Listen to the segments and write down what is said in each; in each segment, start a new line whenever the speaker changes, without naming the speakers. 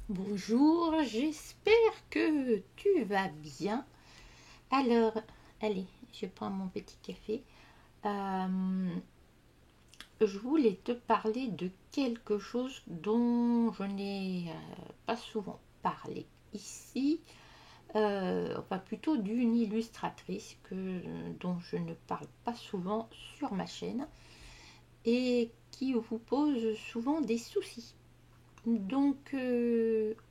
Bonjour, j'espère que tu vas bien. Alors, allez, je prends mon petit café. Je voulais te parler de quelque chose dont je n'ai pas souvent parlé ici. Enfin, plutôt d'une illustratrice dont je ne parle pas souvent sur ma chaîne et qui vous pose souvent des soucis. Donc,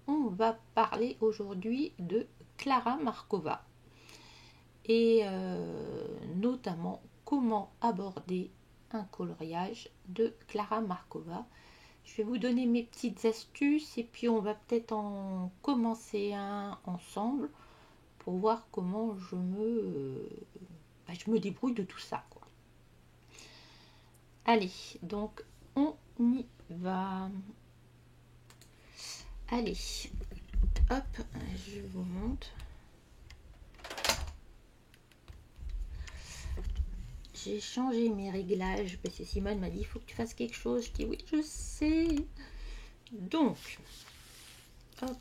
on va parler aujourd'hui de Klara Markova et notamment comment aborder un coloriage de Klara Markova. Je vais vous donner mes petites astuces et puis on va peut-être en commencer un ensemble pour voir comment je me débrouille de tout ça, quoi. Allez, donc on y va. Allez, hop, je vous montre. J'ai changé mes réglages parce que Simone m'a dit il faut que tu fasses quelque chose. Je dis oui, je sais. Donc, hop.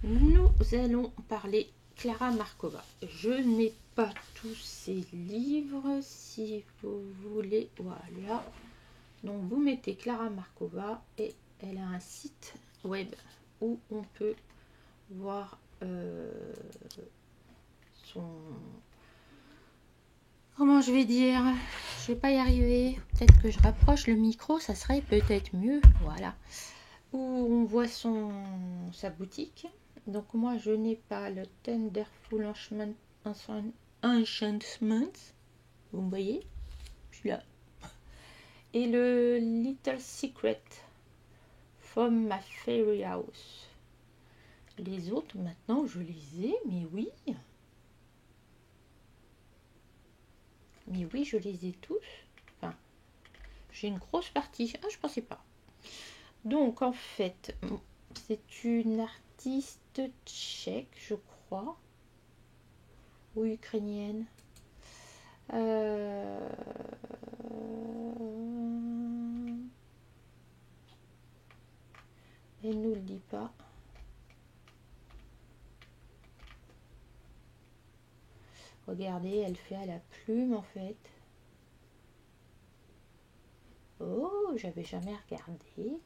Nous allons parler Klara Markova. Je n'ai pas tous ces livres. Si vous voulez, voilà. Donc, vous mettez Klara Markova et elle a un site web où on peut voir son... Comment je vais dire? Je vais pas y arriver. Peut-être que je rapproche le micro, ça serait peut-être mieux. Voilà. Où on voit sa boutique. Donc moi je n'ai pas le Tenderful Enchantment. Vous me voyez? Je suis là. Et le Little Secret from My Fairy House. Les autres maintenant je les ai, mais oui. Mais oui, je les ai tous. Enfin, j'ai une grosse partie. Ah, je pensais pas. Donc, en fait, c'est une artiste tchèque, je crois. Ou ukrainienne. Elle nous le dit pas. Regardez, elle fait à la plume, en fait. Oh, j'avais jamais regardé.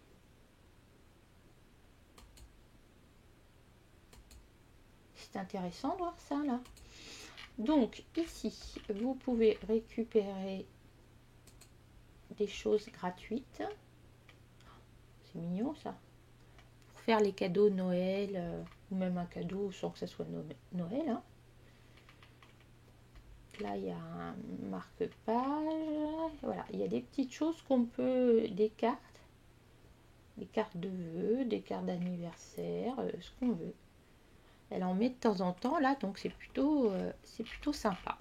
C'est intéressant de voir ça, là. Donc, ici, vous pouvez récupérer des choses gratuites. C'est mignon, ça. Pour faire les cadeaux Noël, ou même un cadeau sans que ça soit Noël. Hein. Là, il y a un marque-page. Voilà, il y a des petites choses qu'on peut... Des cartes de vœux, des cartes d'anniversaire, ce qu'on veut. Elle en met de temps en temps, là, donc c'est plutôt sympa.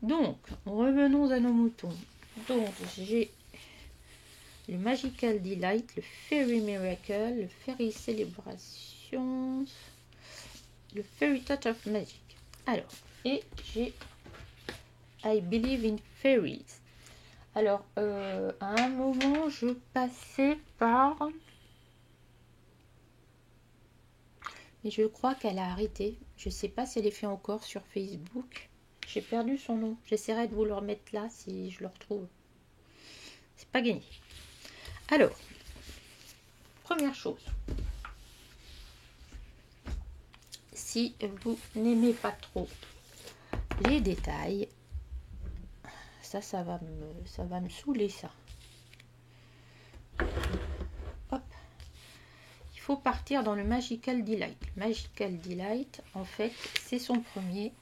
Donc, revenons à nos moutons. Donc, j'ai le Magical Delight, le Fairy Miracle, le Fairy Celebration, le Fairy Touch of Magic. Alors, et j'ai I Believe in Fairies. Alors, à un moment, je passais par... Mais je crois qu'elle a arrêté. Je ne sais pas si elle est fait encore sur Facebook. J'ai perdu son nom. J'essaierai de vous le remettre là si je le retrouve. C'est pas gagné. Alors, première chose. Si vous n'aimez pas trop les détails, ça va me saouler ça. Hop. Il faut partir dans le Magical Delight. Le Magical Delight, en fait, c'est son premier.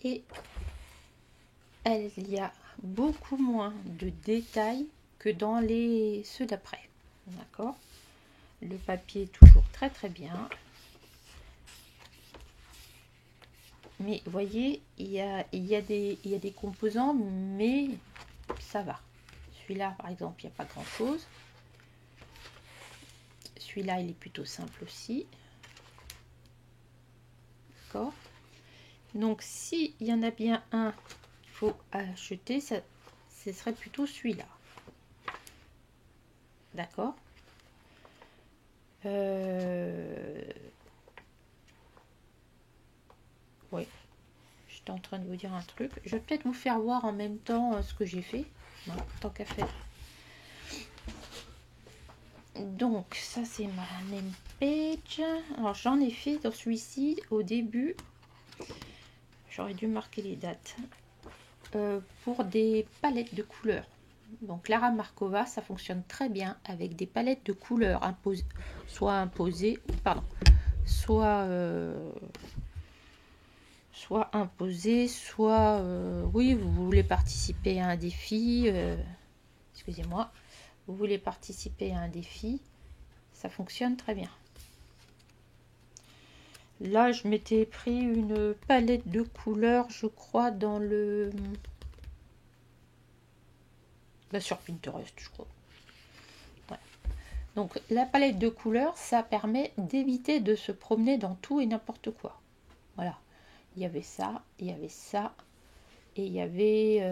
Et il y a beaucoup moins de détails que dans ceux d'après. D'accord? Le papier est toujours très très bien. Mais vous voyez, il y a des composants, mais ça va. Celui-là, par exemple, il n'y a pas grand-chose. Celui-là, il est plutôt simple aussi. D'accord? Donc, s'il y en a bien un qu'il faut acheter, ce serait plutôt celui-là. D'accord? Oui, j'étais en train de vous dire un truc. Je vais peut-être vous faire voir en même temps ce que j'ai fait. Non, tant qu'à faire. Donc, ça c'est ma name page. Alors, j'en ai fait dans celui-ci au début. J'aurais dû marquer les dates. Pour des palettes de couleurs. Donc, Lara Markova, ça fonctionne très bien avec des palettes de couleurs soit imposées, pardon, soit imposées, soit oui, vous voulez participer à un défi. Excusez-moi. Vous voulez participer à un défi, ça fonctionne très bien. Là, je m'étais pris une palette de couleurs, je crois, dans le... sur Pinterest, je crois. Ouais. Donc, la palette de couleurs, ça permet d'éviter de se promener dans tout et n'importe quoi. Voilà. Il y avait ça, il y avait ça, et il y avait,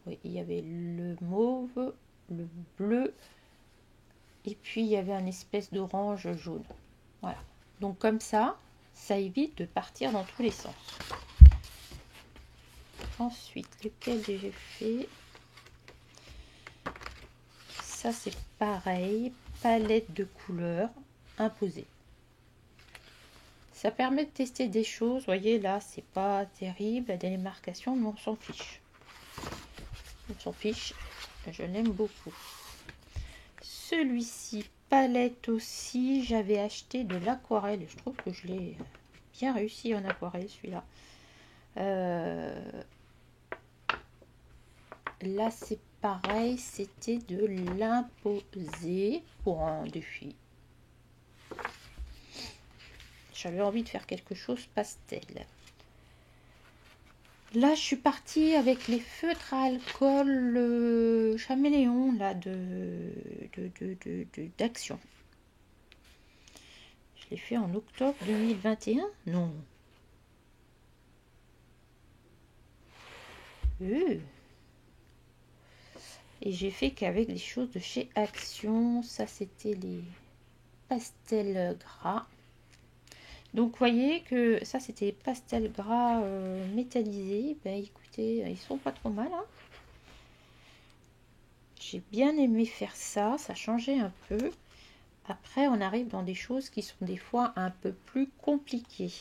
oui, il y avait le mauve, le bleu, et puis il y avait un espèce d'orange jaune. Voilà. Donc comme ça évite de partir dans tous les sens. Ensuite, lequel j'ai fait? Ça c'est pareil, palette de couleurs imposée. Ça permet de tester des choses. Vous voyez là, c'est pas terrible, la démarcation, mais on s'en fiche. On s'en fiche. Je l'aime beaucoup. Celui-ci, palette aussi, j'avais acheté de l'aquarelle. Je trouve que je l'ai bien réussi en aquarelle, celui-là. Là, c'est pareil, c'était de l'imposer pour un défi. J'avais envie de faire quelque chose pastel. Là, je suis partie avec les feutres à alcool Caméléon là d'Action. Je l'ai fait en octobre 2021. Non. Et j'ai fait qu'avec des choses de chez Action. Ça, c'était les pastels gras. Donc, vous voyez que ça, c'était les pastels gras métallisés. Ben, écoutez, ils sont pas trop mal. Hein. J'ai bien aimé faire ça. Ça changeait un peu. Après, on arrive dans des choses qui sont des fois un peu plus compliquées.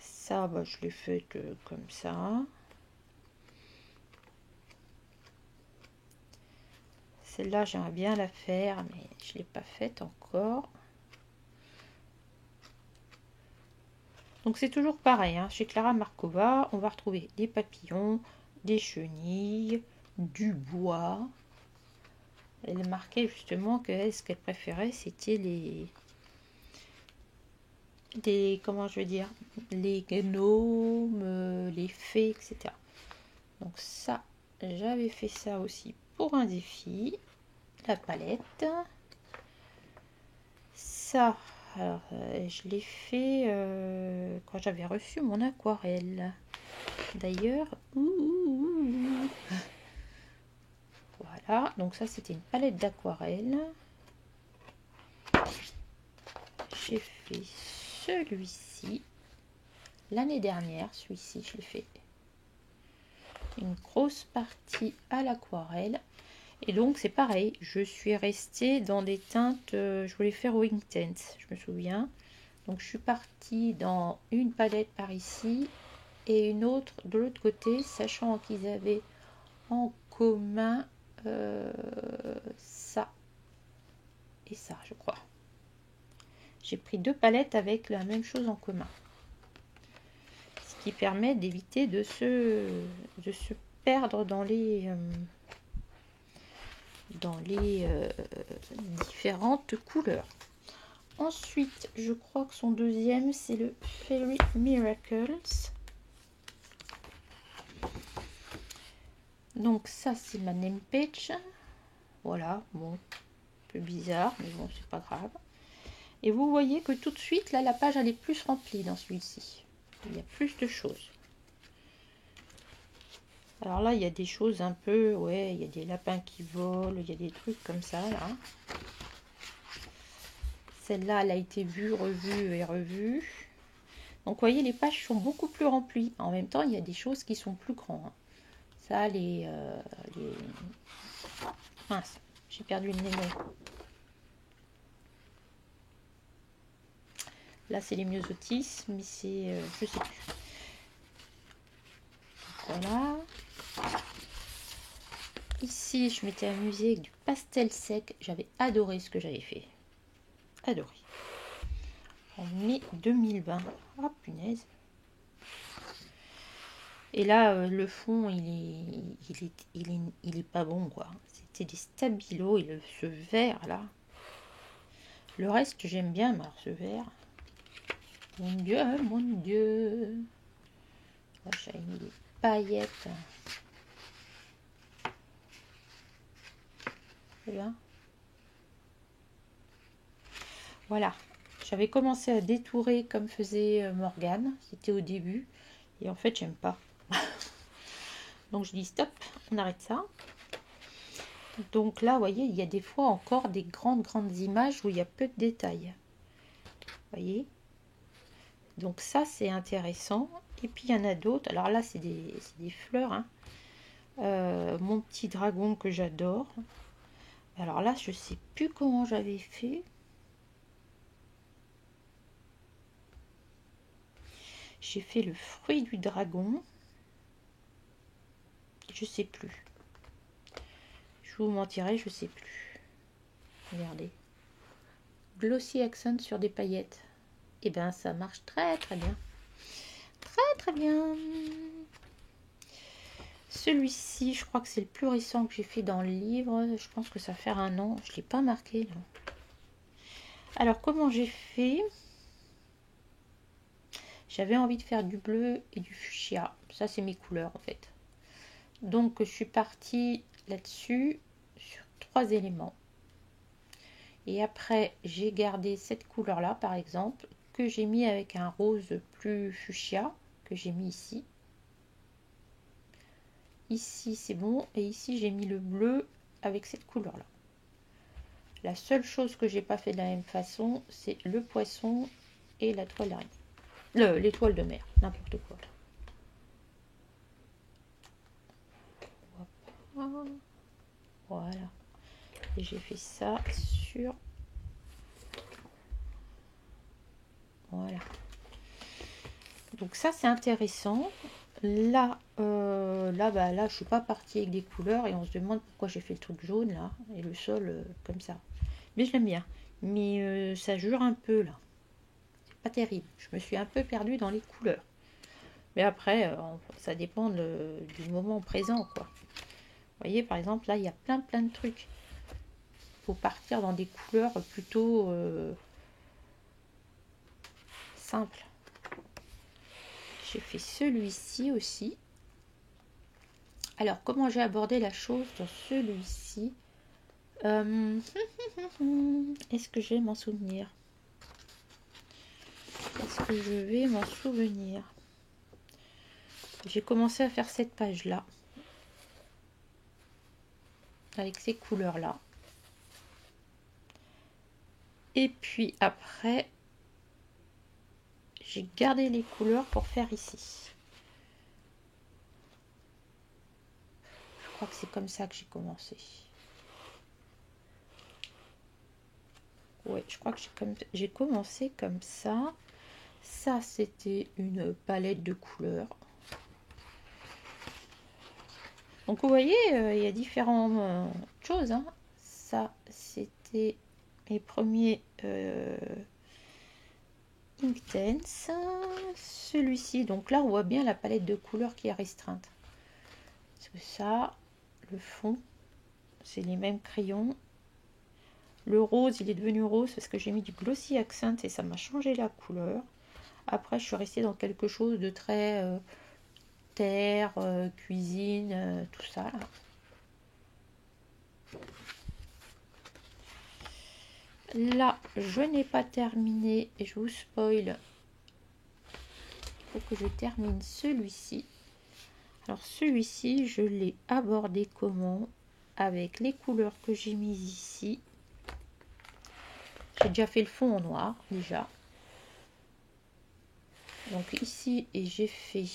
Ça, bah, je l'ai fait comme ça. Celle-là, j'aimerais bien la faire, mais je ne l'ai pas faite encore. Donc, c'est toujours pareil. Hein. Chez Clara Markova, on va retrouver des papillons, des chenilles, du bois. Elle marquait justement que ce qu'elle préférait, c'était comment je veux dire, les gnomes, les fées, etc. Donc ça, j'avais fait ça aussi pour un défi. La palette. Ça, alors je l'ai fait quand j'avais reçu mon aquarelle. D'ailleurs, voilà. Donc ça, c'était une palette d'aquarelle. J'ai fait celui-ci l'année dernière. Celui-ci, je l'ai fait une grosse partie à l'aquarelle. Et donc c'est pareil, je suis restée dans des teintes, je voulais faire Wing Tint, je me souviens. Donc je suis partie dans une palette par ici et une autre de l'autre côté, sachant qu'ils avaient en commun ça et ça, je crois. J'ai pris deux palettes avec la même chose en commun. Ce qui permet d'éviter de se perdre dans les différentes couleurs. Ensuite, je crois que son deuxième, c'est le Fairy Miracles. Donc ça, c'est ma name page. Voilà, bon, un peu bizarre, mais bon, c'est pas grave. Et vous voyez que tout de suite, là, la page, elle est plus remplie dans celui-ci. Il y a plus de choses. Alors là, il y a des choses un peu, ouais, il y a des lapins qui volent, il y a des trucs comme ça, là. Celle-là, elle a été vue, revue et revue. Donc, vous voyez, les pages sont beaucoup plus remplies. En même temps, il y a des choses qui sont plus grandes. Ça, les... Mince, j'ai perdu le nez. Là, c'est les myosotis, mais c'est... je sais plus. Voilà. Ici, je m'étais amusée avec du pastel sec. J'avais adoré ce que j'avais fait. Adoré. En mai 2020. Oh, punaise. Et là, le fond, il est pas bon, quoi. C'était des stabilos et ce vert, là. Le reste, j'aime bien, mais alors ce vert... Mon Dieu, mon Dieu. Oh, j'avais mis des paillettes. C'est bien. Voilà. J'avais commencé à détourer comme faisait Morgane. C'était au début. Et en fait, j'aime pas. Donc, je dis stop, on arrête ça. Donc là, vous voyez, il y a des fois encore des grandes images où il y a peu de détails. Vous voyez? Donc ça, c'est intéressant. Et puis, il y en a d'autres. Alors là, c'est des fleurs. Hein. Mon petit dragon que j'adore. Alors là, je sais plus comment j'avais fait. J'ai fait le fruit du dragon. Je sais plus. Je vous mentirai, je sais plus. Regardez. Glossy accent sur des paillettes. Et bien, ça marche très bien. Très bien. Celui-ci, je crois que c'est le plus récent que j'ai fait dans le livre. Je pense que ça fait 1 an. Je ne l'ai pas marqué. Non. Alors, comment j'ai fait? J'avais envie de faire du bleu et du fuchsia. Ça, c'est mes couleurs, en fait. Donc, je suis partie là-dessus sur 3 éléments. Et après, j'ai gardé cette couleur-là, par exemple, que j'ai mis avec un rose plus fuchsia, que j'ai mis ici. Ici, c'est bon. Et ici, j'ai mis le bleu avec cette couleur-là. La seule chose que j'ai pas fait de la même façon, c'est le poisson et la toile d'araignée. L'étoile de mer, n'importe quoi. Voilà. Et j'ai fait ça sur... Voilà. Donc ça, c'est intéressant. Là, là, je suis pas partie avec des couleurs et on se demande pourquoi j'ai fait le truc jaune là et le sol comme ça. Mais je l'aime bien. Mais ça jure un peu là. C'est pas terrible. Je me suis un peu perdue dans les couleurs. Mais après, ça dépend du moment présent, quoi. Vous voyez, par exemple, là, il y a plein de trucs. Il faut partir dans des couleurs plutôt simples. J'ai fait celui-ci aussi. Alors, comment j'ai abordé la chose dans celui-ci? Est-ce que je vais m'en souvenir? Est-ce que je vais m'en souvenir? J'ai commencé à faire cette page-là. Avec ces couleurs-là. Et puis après, j'ai gardé les couleurs pour faire ici. Je crois que c'est comme ça que j'ai commencé. Ouais, je crois que j'ai commencé comme ça. Ça, c'était une palette de couleurs. Donc, vous voyez, il y a différentes choses. Hein. Ça, c'était mes premiers Inktense. Celui-ci, donc là, on voit bien la palette de couleurs qui est restreinte. Parce que ça, le fond, c'est les mêmes crayons. Le rose, il est devenu rose parce que j'ai mis du glossy accent et ça m'a changé la couleur. Après, je suis restée dans quelque chose de très terre, cuisine, tout ça. Là. Là, je n'ai pas terminé et je vous spoil. Il faut que je termine celui-ci. Alors celui-ci, je l'ai abordé comment? Avec les couleurs que j'ai mises ici. J'ai déjà fait le fond en noir, déjà. Donc ici, et j'ai fait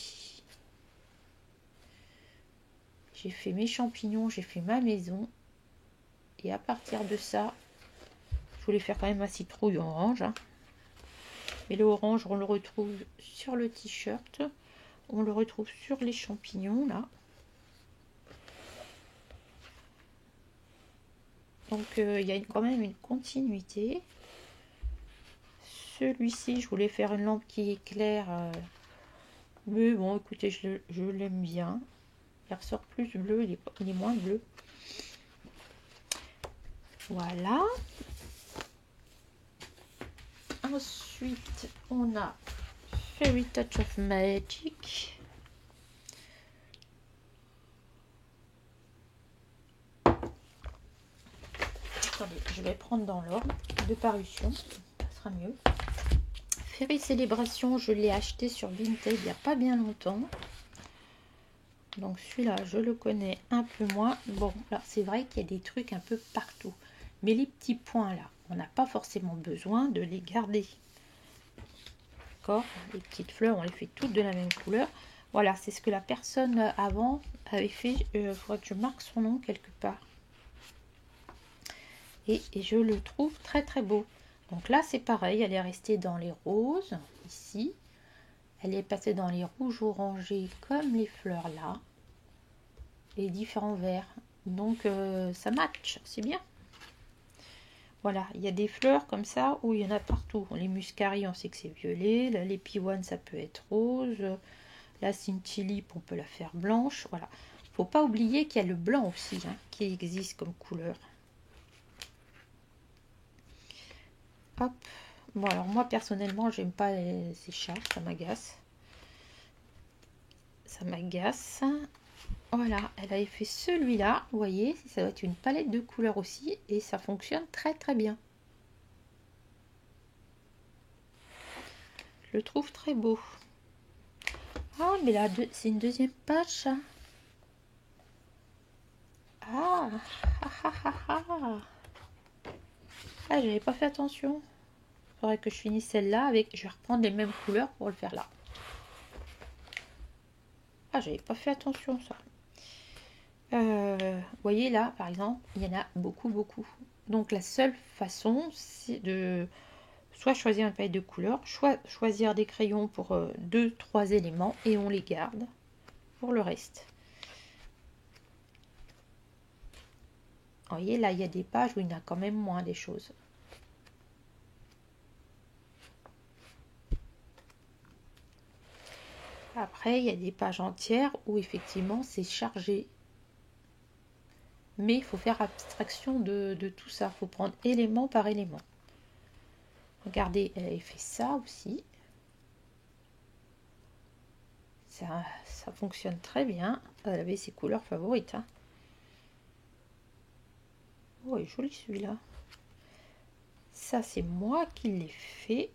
mes champignons, j'ai fait ma maison. Et à partir de ça, je voulais faire quand même ma citrouille orange. Hein. Et le orange, on le retrouve sur le t-shirt. On le retrouve sur les champignons, là. Donc, il y a quand même une continuité. Celui-ci, je voulais faire une lampe qui éclaire. Mais bon, écoutez, je l'aime bien. Il ressort plus bleu, il est moins bleu. Voilà. Ensuite, on a Fairy Touch of Magic. Attendez, je vais prendre dans l'ordre de parution, ça sera mieux. Fairy Célébration, je l'ai acheté sur Vinted il n'y a pas bien longtemps. Donc celui-là, je le connais un peu moins. Bon, là, c'est vrai qu'il y a des trucs un peu partout. Mais les petits points là, on n'a pas forcément besoin de les garder. D'accord ? Les petites fleurs, on les fait toutes de la même couleur. Voilà, c'est ce que la personne avant avait fait. Il faudrait que je marque son nom quelque part. Et je le trouve très très beau. Donc là c'est pareil, elle est restée dans les roses ici, elle est passée dans les rouges orangés comme les fleurs là, et différents verts, donc ça match, c'est bien. Voilà, il y a des fleurs comme ça où il y en a partout. Les muscaries, on sait que c'est violet, les pivoines ça peut être rose, la scintillip on peut la faire blanche, voilà. Faut pas oublier qu'il y a le blanc aussi hein, qui existe comme couleur. Hop. Bon alors moi personnellement j'aime pas ces chats, ça m'agace. Ça m'agace. Voilà, elle avait fait celui-là, vous voyez, ça doit être une palette de couleurs aussi et ça fonctionne très très bien. Je le trouve très beau. Ah mais là c'est une deuxième page ça. Ah ah j'avais pas fait attention. Il faudrait que je finisse celle-là avec. Je vais reprendre les mêmes couleurs pour le faire là. Ah j'avais pas fait attention ça. Vous voyez là par exemple il y en a beaucoup. Donc la seule façon c'est de soit choisir une palette de couleurs, soit choisir des crayons pour 2-3 éléments et on les garde pour le reste. Vous voyez là il y a des pages où il y en a quand même moins des choses. Après il y a des pages entières où effectivement c'est chargé. Mais il faut faire abstraction de tout ça. Il faut prendre élément par élément. Regardez, elle avait fait ça aussi. Ça fonctionne très bien. Elle avait ses couleurs favorites. Hein. Oh, il est joli celui-là. Ça, c'est moi qui l'ai fait.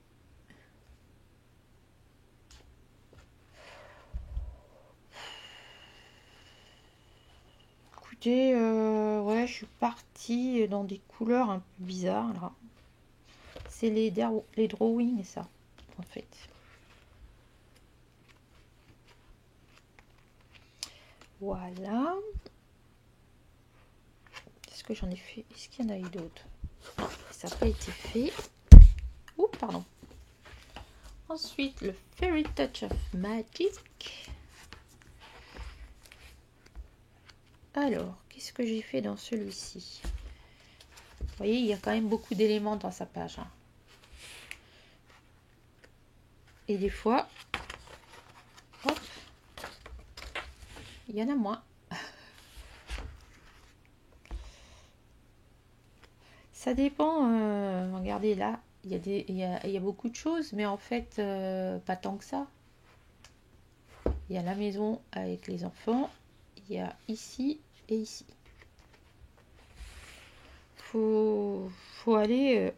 Écoutez, ouais, je suis partie dans des couleurs un peu bizarres là. C'est les drawings, ça, en fait. Voilà. Qu'est-ce que j'en ai fait? Est-ce qu'il y en a eu d'autres? Non, ça n'a pas été fait. Oups, pardon. Ensuite, le Fairy Touch of Magic. Alors, qu'est-ce que j'ai fait dans celui-ci? Vous voyez, il y a quand même beaucoup d'éléments dans sa page. Hein. Et des fois, hop, il y en a moins. Ça dépend. Regardez là, il y a beaucoup de choses, mais en fait, pas tant que ça. Il y a la maison avec les enfants. Il y a ici et ici. Faut aller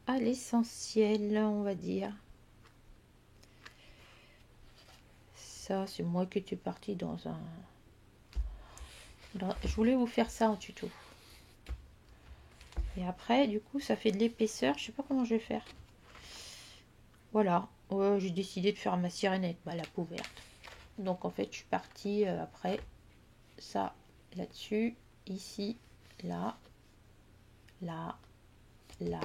à l'essentiel, on va dire. Ça, c'est moi qui étais partie dans un... Je voulais vous faire ça en tuto. Et après, du coup, ça fait de l'épaisseur. Je sais pas comment je vais faire. Voilà. J'ai décidé de faire ma sirène avec ma lape ouverte. Donc en fait, je suis partie après ça là-dessus, ici, là, là, là.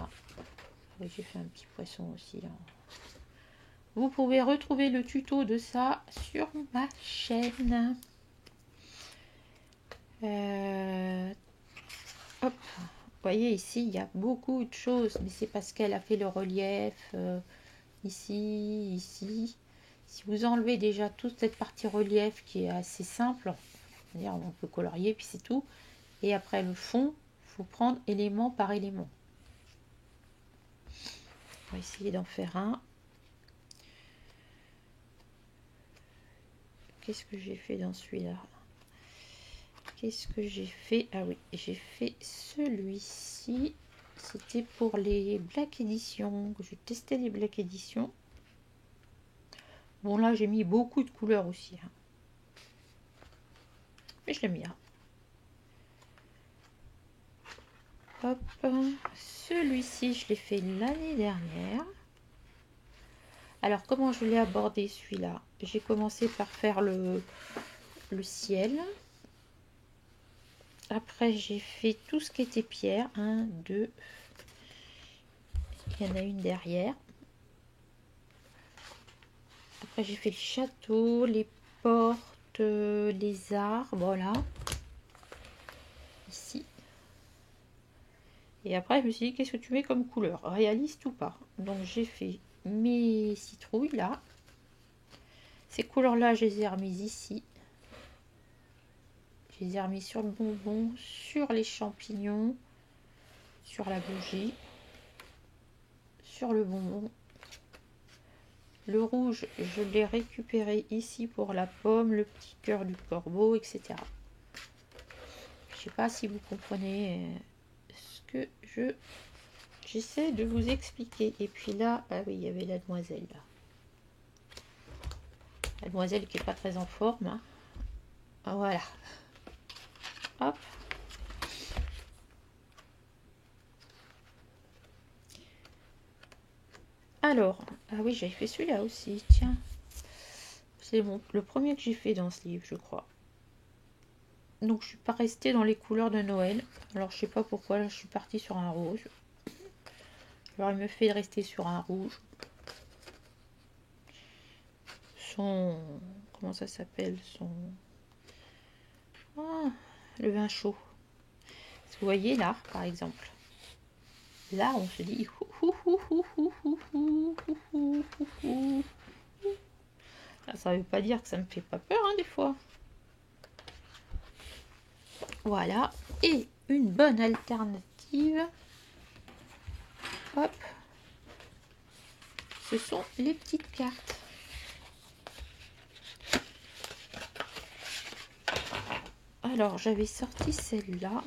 Oui, j'ai fait un petit poisson aussi. Hein. Vous pouvez retrouver le tuto de ça sur ma chaîne. Hop. Vous voyez ici, il y a beaucoup de choses, mais c'est parce qu'elle a fait le relief ici, ici. Si vous enlevez déjà toute cette partie relief qui est assez simple, c'est-à-dire on peut colorier puis c'est tout. Et après le fond, il faut prendre élément par élément. On va essayer d'en faire un. Qu'est-ce que j'ai fait dans celui-là? Qu'est-ce que j'ai fait? Ah oui, j'ai fait celui-ci. C'était pour les Black Edition. Je testais les Black Edition. Bon là j'ai mis beaucoup de couleurs aussi. Hein. Mais je l'aime bien. Hop. Celui-ci je l'ai fait l'année dernière. Alors comment je l'ai abordé celui-là? J'ai commencé par faire le ciel. Après j'ai fait tout ce qui était pierre. 1, 2. Il y en a une derrière. Après j'ai fait le château, les portes, les arbres là. Ici. Et après je me suis dit qu'est-ce que tu mets comme couleur? Réaliste ou pas? Donc j'ai fait mes citrouilles là. Ces couleurs là je les ai remises ici. Je les ai remises sur le bonbon, sur les champignons, sur la bougie, sur le bonbon. Le rouge, je l'ai récupéré ici pour la pomme, le petit cœur du corbeau, etc. Je sais pas si vous comprenez ce que j'essaie de vous expliquer. Et puis là, ah oui, il y avait la demoiselle là. La demoiselle qui est pas très en forme. Hein. Voilà. Hop. Alors, ah oui, j'avais fait celui-là aussi, tiens. C'est le premier que j'ai fait dans ce livre, je crois. Donc je suis pas restée dans les couleurs de Noël. Alors je sais pas pourquoi, là je suis partie sur un rouge. Alors il me fait rester sur un rouge. Son... Comment ça s'appelle? Son... Ah, le vin chaud. Vous voyez là, par exemple. Là, on se dit... Ça veut pas dire que ça me fait pas peur, hein, des fois. Voilà. Et une bonne alternative. Hop. Ce sont les petites cartes. Alors, j'avais sorti celle-là.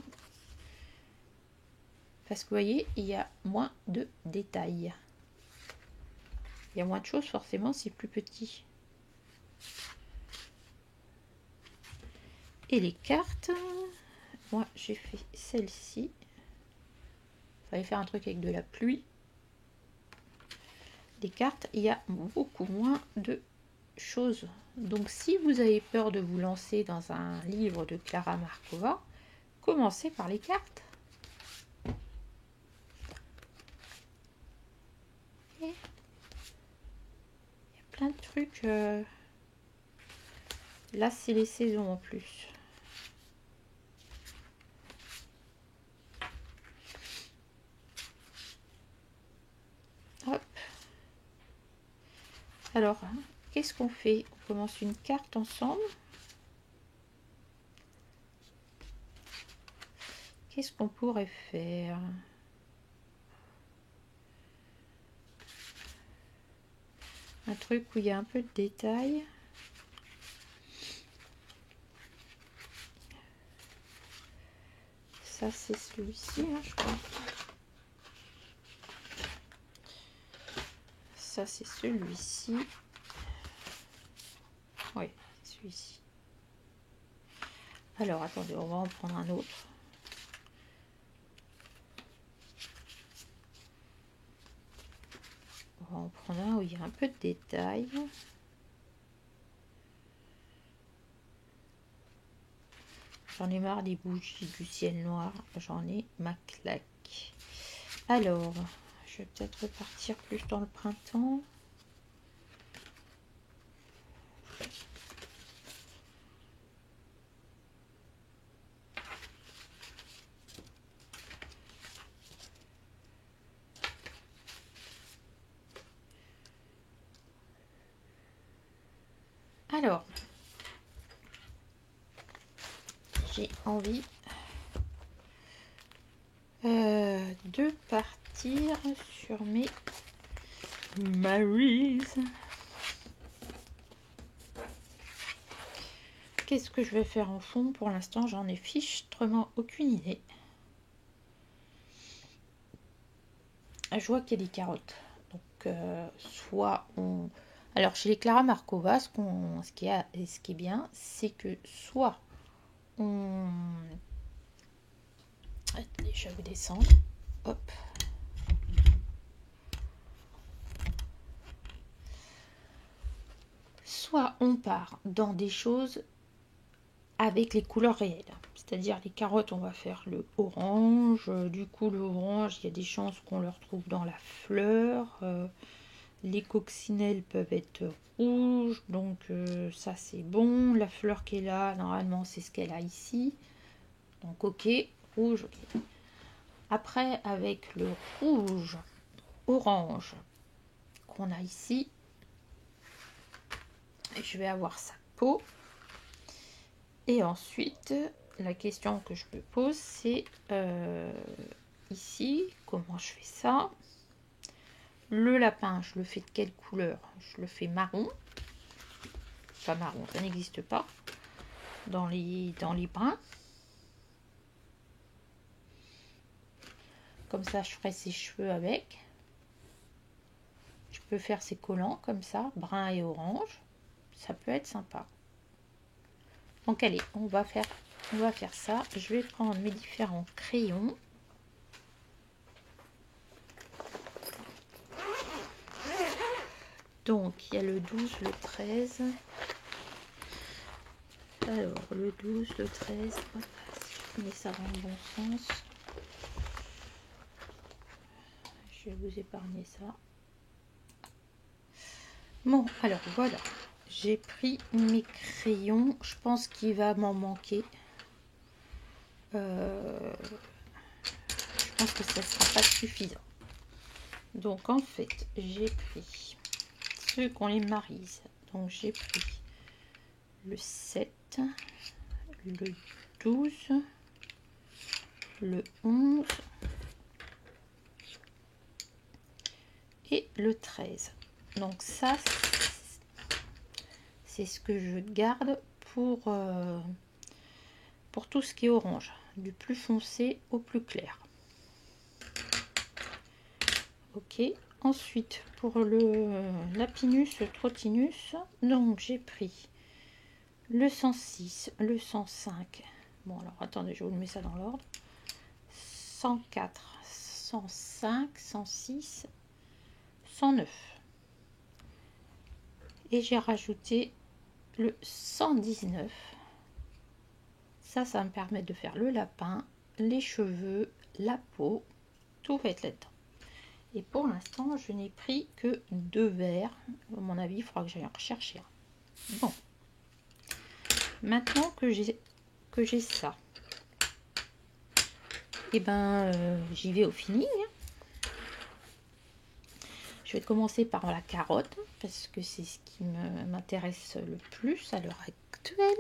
Parce que vous voyez, il y a moins de détails. Il y a moins de choses, forcément, c'est plus petit. Et les cartes, moi j'ai fait celle-ci. Il fallait faire un truc avec de la pluie. Les cartes, il y a beaucoup moins de choses. Donc si vous avez peur de vous lancer dans un livre de Clara Markova, commencez par les cartes. Et il y a plein de trucs. Là, c'est les saisons en plus. Hop. Alors, qu'est-ce qu'on fait? On commence une carte ensemble. Qu'est-ce qu'on pourrait faire? Un truc où il y a un peu de détails. Ça, c'est celui-ci, hein, je crois. Ça, c'est celui-ci. Oui, c'est celui-ci. Alors, attendez, on va en prendre un autre. On va en prendre un où il y a un peu de détails. J'en ai marre des bougies du ciel noir. J'en ai ma claque. Alors, je vais peut-être repartir plus dans le printemps. Alors, j'ai envie de partir sur mes Marys. Qu'est-ce que je vais faire en fond? Pour l'instant, j'en ai fichtrement aucune idée. Je vois qu'il y a des carottes. Donc, soit on... Alors, chez les Clara Markova, ce qui est bien, c'est que soit on... Attendez, je vais vous descendre. Hop. Soit on part dans des choses avec les couleurs réelles. C'est-à-dire les carottes, on va faire le orange. Du coup, le orange, il y a des chances qu'on le retrouve dans la fleur. Les coccinelles peuvent être rouges, donc ça c'est bon. La fleur qui est là, normalement, c'est ce qu'elle a ici. Donc ok, rouge, ok. Après, avec le rouge, orange qu'on a ici, je vais avoir sa peau. Et ensuite, la question que je me pose, c'est ici, comment je fais ça? Le lapin, je le fais de quelle couleur? Je le fais marron. Pas marron, ça n'existe pas. Dans les bruns. Comme ça, je ferai ses cheveux avec. Je peux faire ses collants comme ça, brun et orange. Ça peut être sympa. Donc allez, on va faire ça. Je vais prendre mes différents crayons. Donc il y a le 12, le 13. Alors le 12, le 13. Hop, si je mets ça dans le bon sens. Je vais vous épargner ça. Bon, alors voilà. J'ai pris mes crayons. Je pense qu'il va m'en manquer. Je pense que ça ne sera pas suffisant. Donc en fait, j'ai pris ceux qu'on les marise. Donc j'ai pris le 7, le 12, le 11 et le 13. Donc ça, c'est ce que je garde pour tout ce qui est orange, du plus foncé au plus clair. Ok, ensuite pour le Lapinus Trottinus, donc j'ai pris le 106, le 105. Bon alors attendez, je vous mets ça dans l'ordre. 104, 105, 106, 109. Et j'ai rajouté le 119. Ça me permet de faire le lapin, les cheveux, la peau, tout va être là-dedans. Et pour l'instant, je n'ai pris que 2 verres. À mon avis, il faudra que j'aille en rechercher un. Bon. Maintenant que j'ai ça, et ben j'y vais au feeling. Je vais commencer par la carotte, parce que c'est ce qui m'intéresse le plus à l'heure actuelle.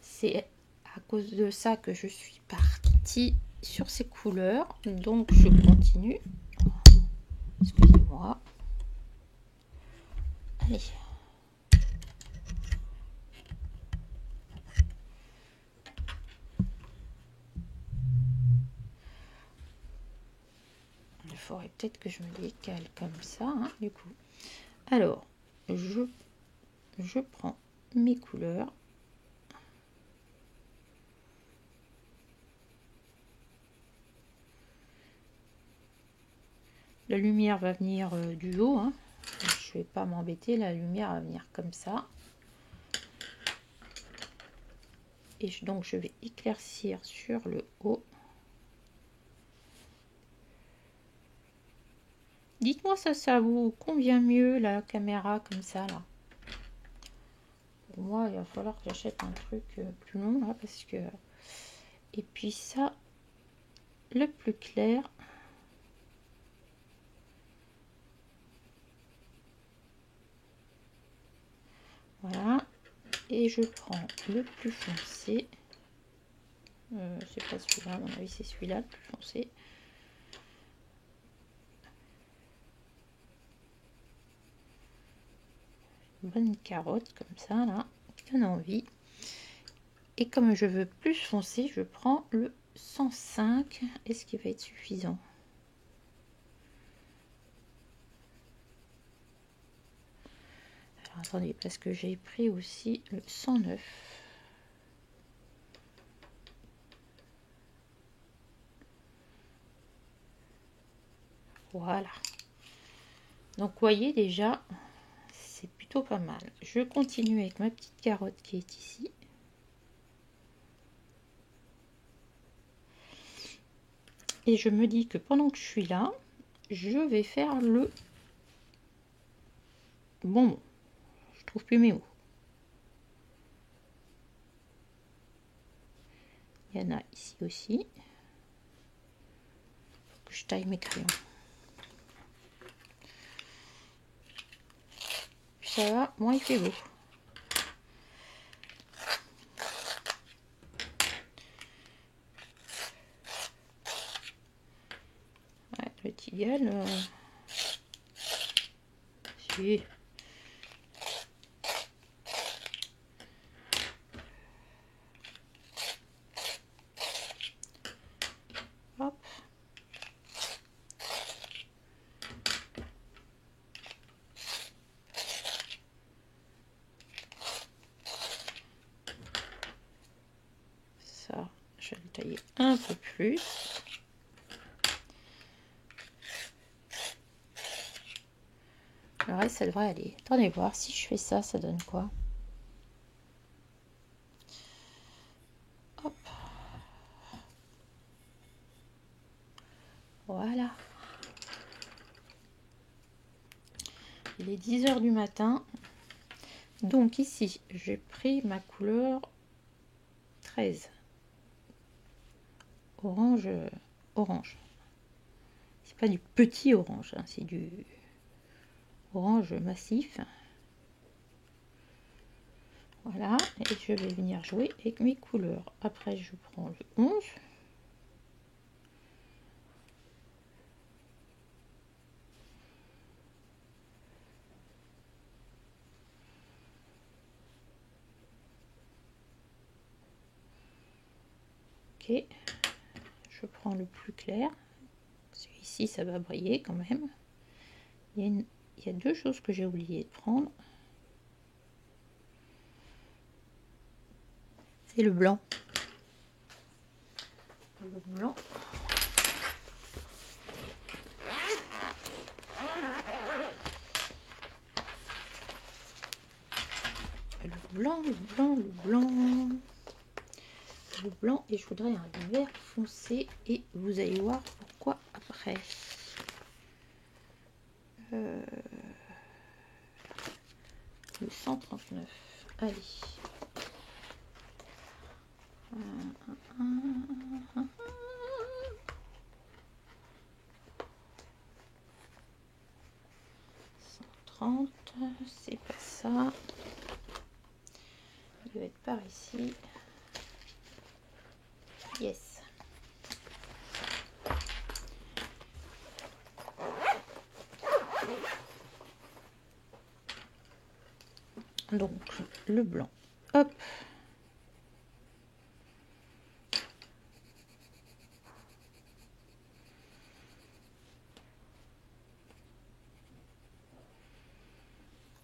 C'est à cause de ça que je suis partie sur ces couleurs. Donc je continue. Excusez-moi. Allez. Il faudrait peut-être que je me décale comme ça, hein, du coup. Alors, je prends mes couleurs. La lumière va venir du haut, hein. Je vais pas m'embêter, la lumière va venir comme ça. Et donc je vais éclaircir sur le haut. Dites-moi ça vous convient mieux la caméra comme ça là? Pour moi, il va falloir que j'achète un truc plus long là parce que... Et puis ça, le plus clair. Voilà. Et je prends le plus foncé. C'est pas celui-là, à mon avis c'est celui-là le plus foncé. Bonne carotte comme ça là, qui donne envie. Et comme je veux plus foncé, je prends le 105. Est-ce qu'il va être suffisant? Alors attendez, parce que j'ai pris aussi le 109. Voilà. Donc vous voyez déjà, c'est plutôt pas mal. Je continue avec ma petite carotte qui est ici. Et je me dis que pendant que je suis là, je vais faire le bonbon. Je trouve plus mes mots. Il y en a ici aussi. Faut que je taille mes crayons. Puis ça va, moins il fait beau. Ouais, le Tigal. Si. Hop. Ça, je vais le tailler un peu plus. Le reste, ça devrait aller. Attendez voir si je fais ça, ça donne quoi? Hop. Voilà. Il est 10 h du matin. Donc ici, j'ai pris ma couleur 13. Orange, orange. C'est pas du petit orange, hein, c'est du orange massif. Voilà, et je vais venir jouer avec mes couleurs. Après, je prends le 11. Ok, je prends le plus clair. Ici, ça va briller quand même. Il y a deux choses que j'ai oublié de prendre. C'est le blanc. Le blanc. Le blanc, le blanc, le blanc. Le blanc, et je voudrais un vert foncé, et vous allez voir pourquoi après. Le 139. Allez. 130, c'est pas ça. Il doit être par ici. Yes. Donc le blanc. Hop.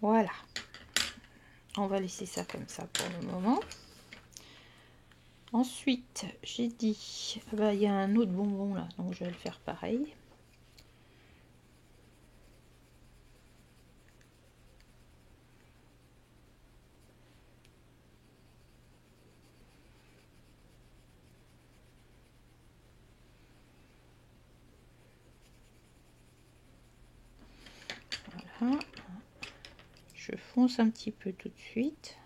Voilà. On va laisser ça comme ça pour le moment. Ensuite, j'ai dit, bah, il y a un autre bonbon là, donc je vais le faire pareil. Voilà. Je fonce un petit peu tout de suite.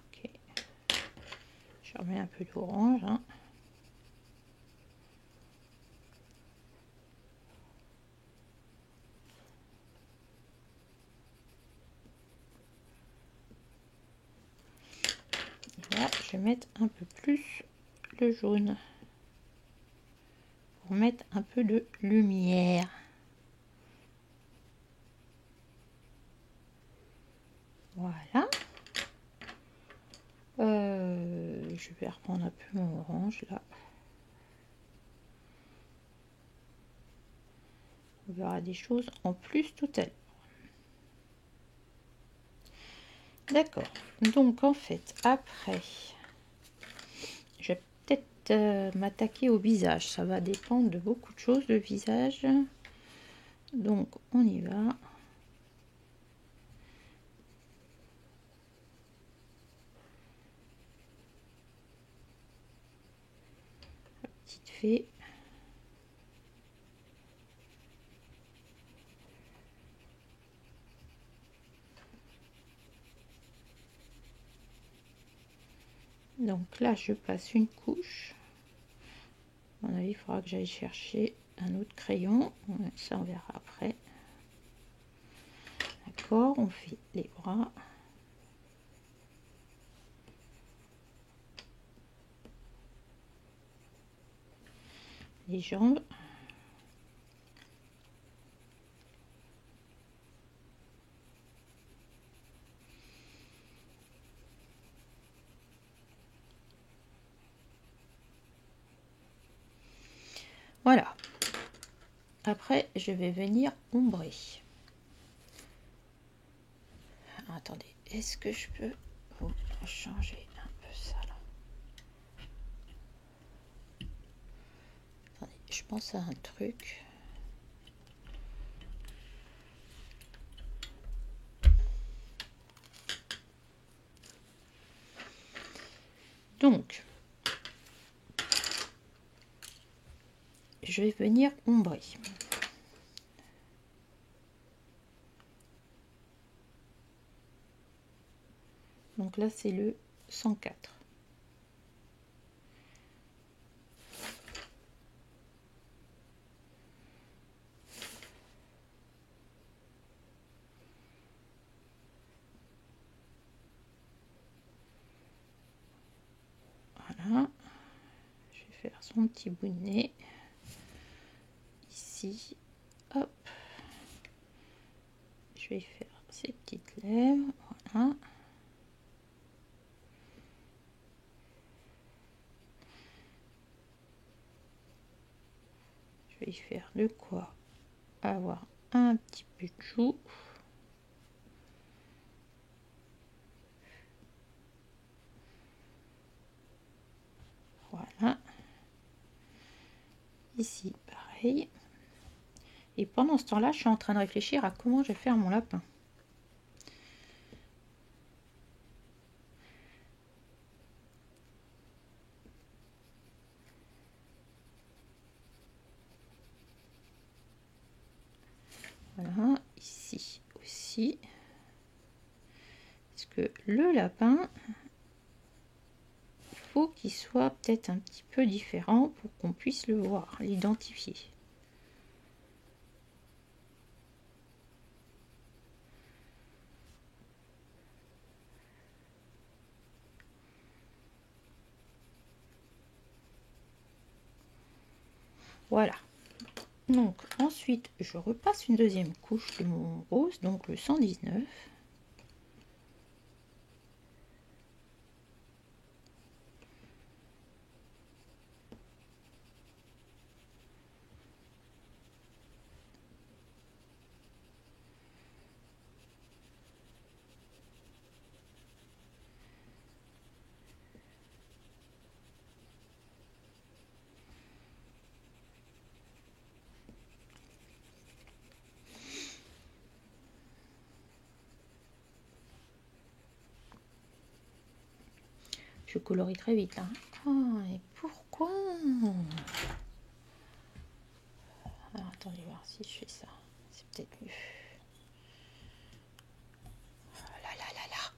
Ok. Je remets un peu d'orange. Hein. Là, je vais mettre un peu plus le jaune pour mettre un peu de lumière. Voilà. Je vais reprendre un peu mon orange là. On verra des choses en plus tout à l'heure. D'accord. Donc en fait, après, je vais peut-être m'attaquer au visage. Ça va dépendre de beaucoup de choses, le visage. Donc on y va. Petite fée. Donc là, je passe une couche. À mon avis, il faudra que j'aille chercher un autre crayon. Ça, on verra après. D'accord, on fait les bras. Les jambes. Voilà. Après, je vais venir ombrer. Alors, attendez, est-ce que je peux vous changer un peu ça là? Attendez, je pense à un truc. Donc, je vais venir ombrer. Donc là, c'est le 104. Voilà. Je vais faire son petit bout de nez. Ici. Hop. Je vais faire ses petites lèvres. Voilà. Je vais y faire de quoi avoir un petit peu de joue. Voilà. Ici, pareil. Et pendant ce temps-là, je suis en train de réfléchir à comment je vais faire mon lapin. Voilà, ici aussi. Parce que le lapin, il faut qu'il soit peut-être un petit peu différent pour qu'on puisse le voir, l'identifier. Voilà. Donc ensuite, je repasse une deuxième couche de mon rose, donc le 119. Je colorie très vite là. Ah, et pourquoi? Alors, attendez voir si je fais ça. C'est peut-être mieux. Oh là là là là.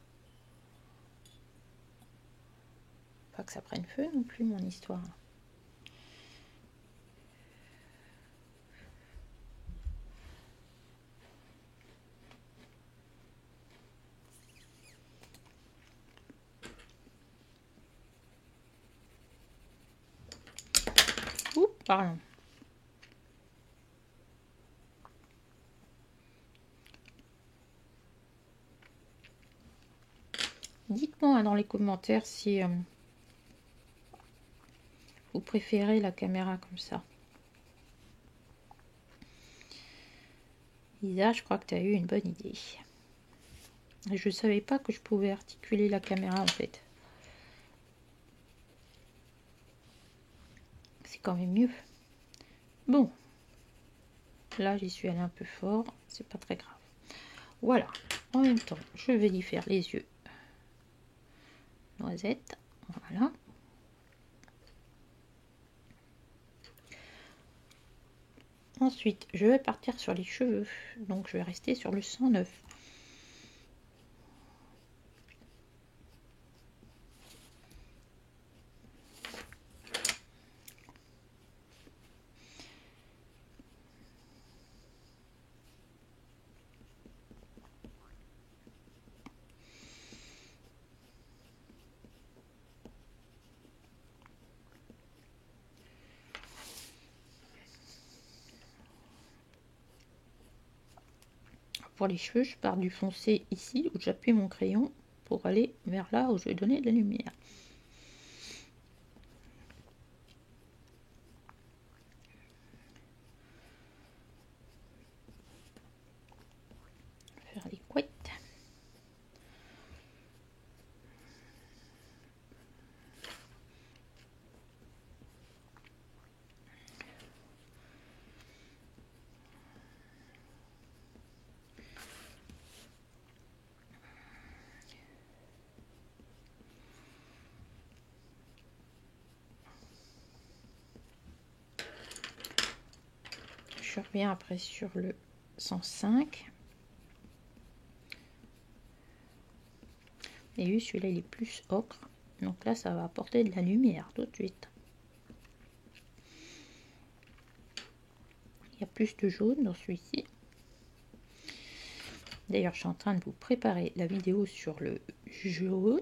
Pas que ça prenne feu non plus mon histoire. Oups, pardon. Dites-moi dans les commentaires si vous préférez la caméra comme ça. Isa, je crois que tu as eu une bonne idée. Je ne savais pas que je pouvais articuler la caméra en fait. C'est quand même mieux. Bon. Là, j'y suis allée un peu fort. C'est pas très grave. Voilà. En même temps, je vais y faire les yeux. Noisette. Voilà. Ensuite, je vais partir sur les cheveux. Donc, je vais rester sur le 109. Pour les cheveux, je pars du foncé ici, où j'appuie mon crayon pour aller vers là où je vais donner de la lumière. Faire les couettes. Je reviens après sur le 105. Et vu celui-là il est plus ocre, donc là ça va apporter de la lumière tout de suite. Il y a plus de jaune dans celui-ci. D'ailleurs je suis en train de vous préparer la vidéo sur le jaune.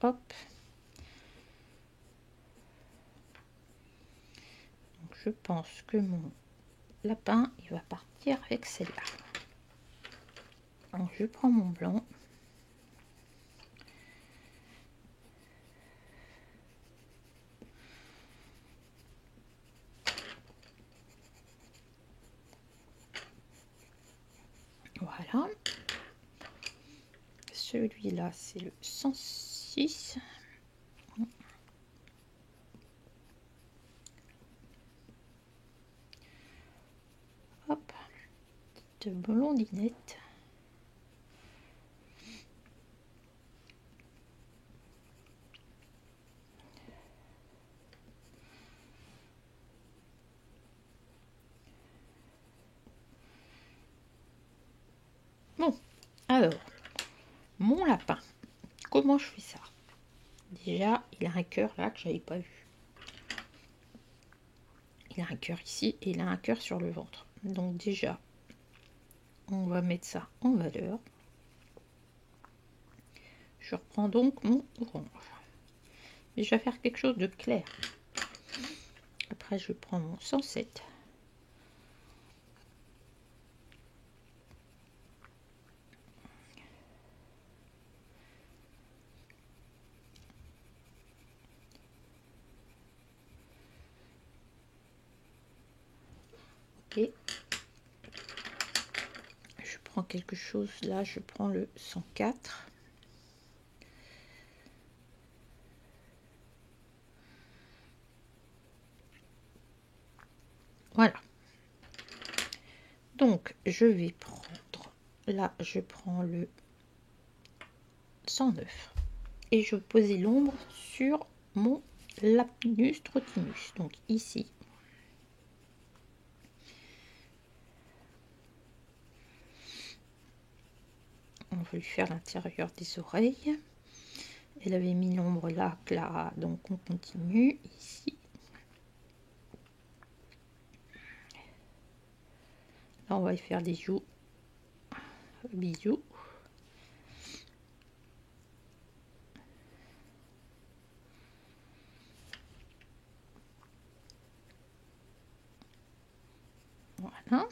Hop. Donc je pense que mon lapin il va partir avec celle-là. Donc je prends mon blanc. Voilà. Celui-là c'est le 106. Hop. Petite blondinette. Bon, alors, mon lapin, comment je fais ça? Déjà, il a un cœur là que j'avais pas vu. Il a un cœur ici et il a un cœur sur le ventre. Donc déjà, on va mettre ça en valeur. Je reprends donc mon orange. Mais je vais faire quelque chose de clair. Après, je prends mon 107. Et je prends quelque chose là, je prends le 104. Voilà. Donc, je vais prendre, là, je prends le 109 et je vais poser l'ombre sur mon Lapinus Trottinus. Donc ici, on va lui faire l'intérieur des oreilles. Elle avait mis l'ombre là, Clara, donc on continue ici. Là, on va lui faire des joues. Bisous. Voilà.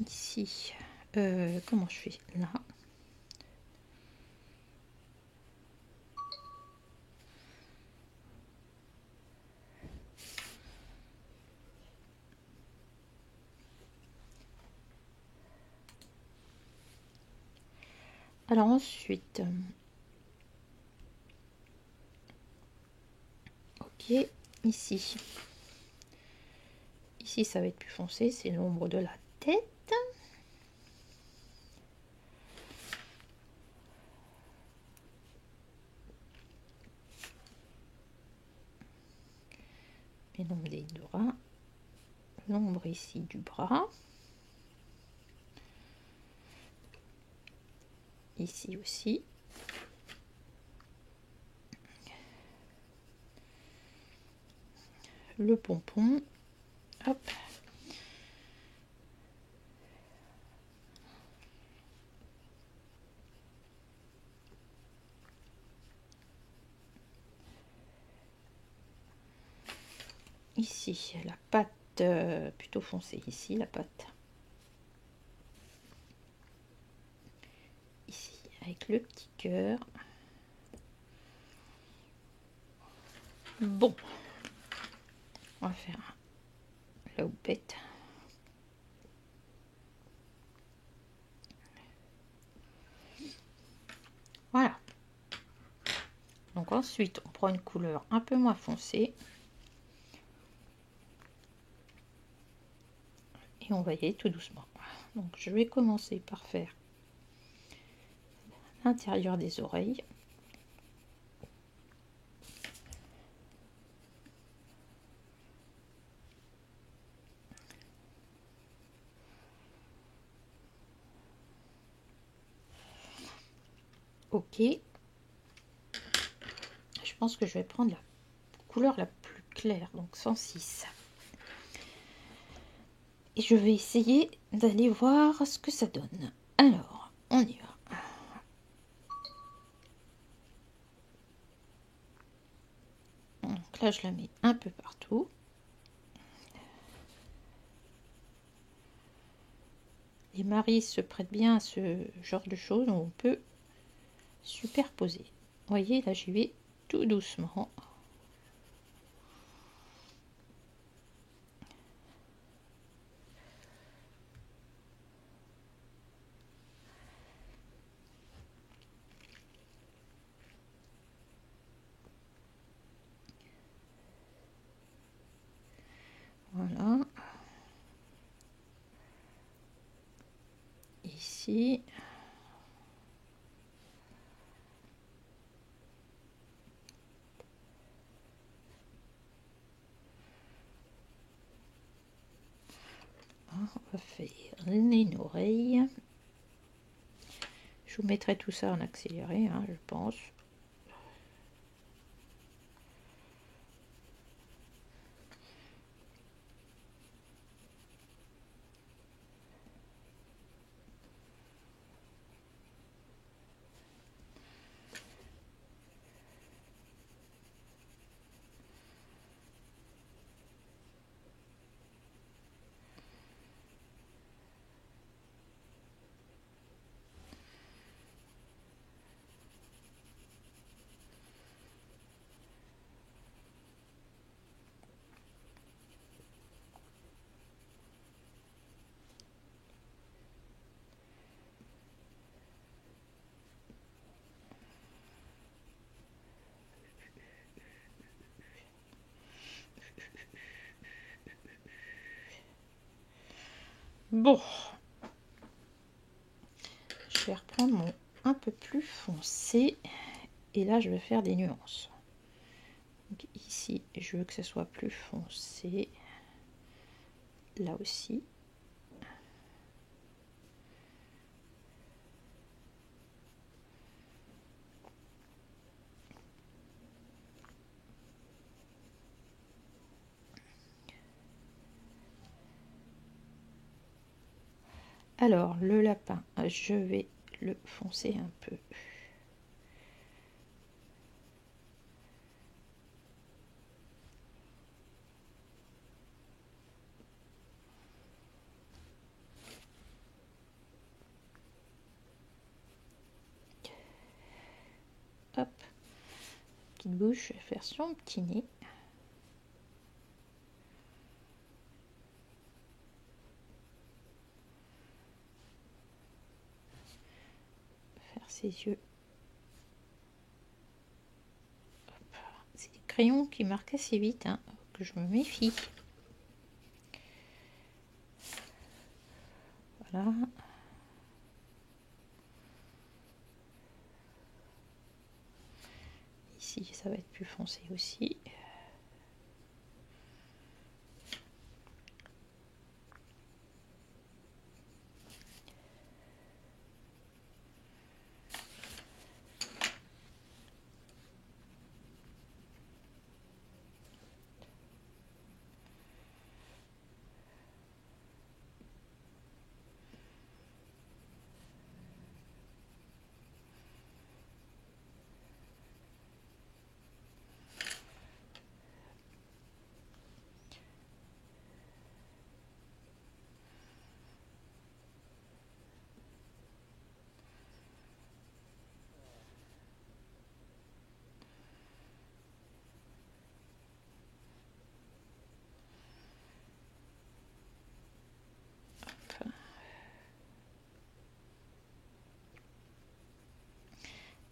Ici, comment je fais là? Alors ensuite, ok, ici. Ici, ça va être plus foncé, c'est l'ombre de la tête. Et l'ombre des bras. L'ombre ici du bras. Ici aussi. Le pompon. Hop. Ici, la patte plutôt foncée. Ici, la patte. Ici, avec le petit cœur. Bon. On va faire la houppette. Voilà. Donc ensuite, on prend une couleur un peu moins foncée. Et on va y aller tout doucement. Donc je vais commencer par faire l'intérieur des oreilles. Ok. Je pense que je vais prendre la couleur la plus claire, donc 106. Et je vais essayer d'aller voir ce que ça donne. Alors, on y va. Donc là, je la mets un peu partout. Les maris se prêtent bien à ce genre de choses où on peut superposer. Vous voyez, là, j'y vais tout doucement. Voilà. Ici. On va faire une oreille. Je vous mettrai tout ça en accéléré, hein, je pense. Bon, prendre mon un peu plus foncé et là je vais faire des nuances. Donc ici je veux que ce soit plus foncé, là aussi. Alors le lapin, je vais le foncer un peu. Hop, petite bouche, je vais faire son petit nez. Faire ses yeux. C'est des crayons qui marquent assez vite, hein, que je me méfie. Voilà. Ici, ça va être plus foncé aussi.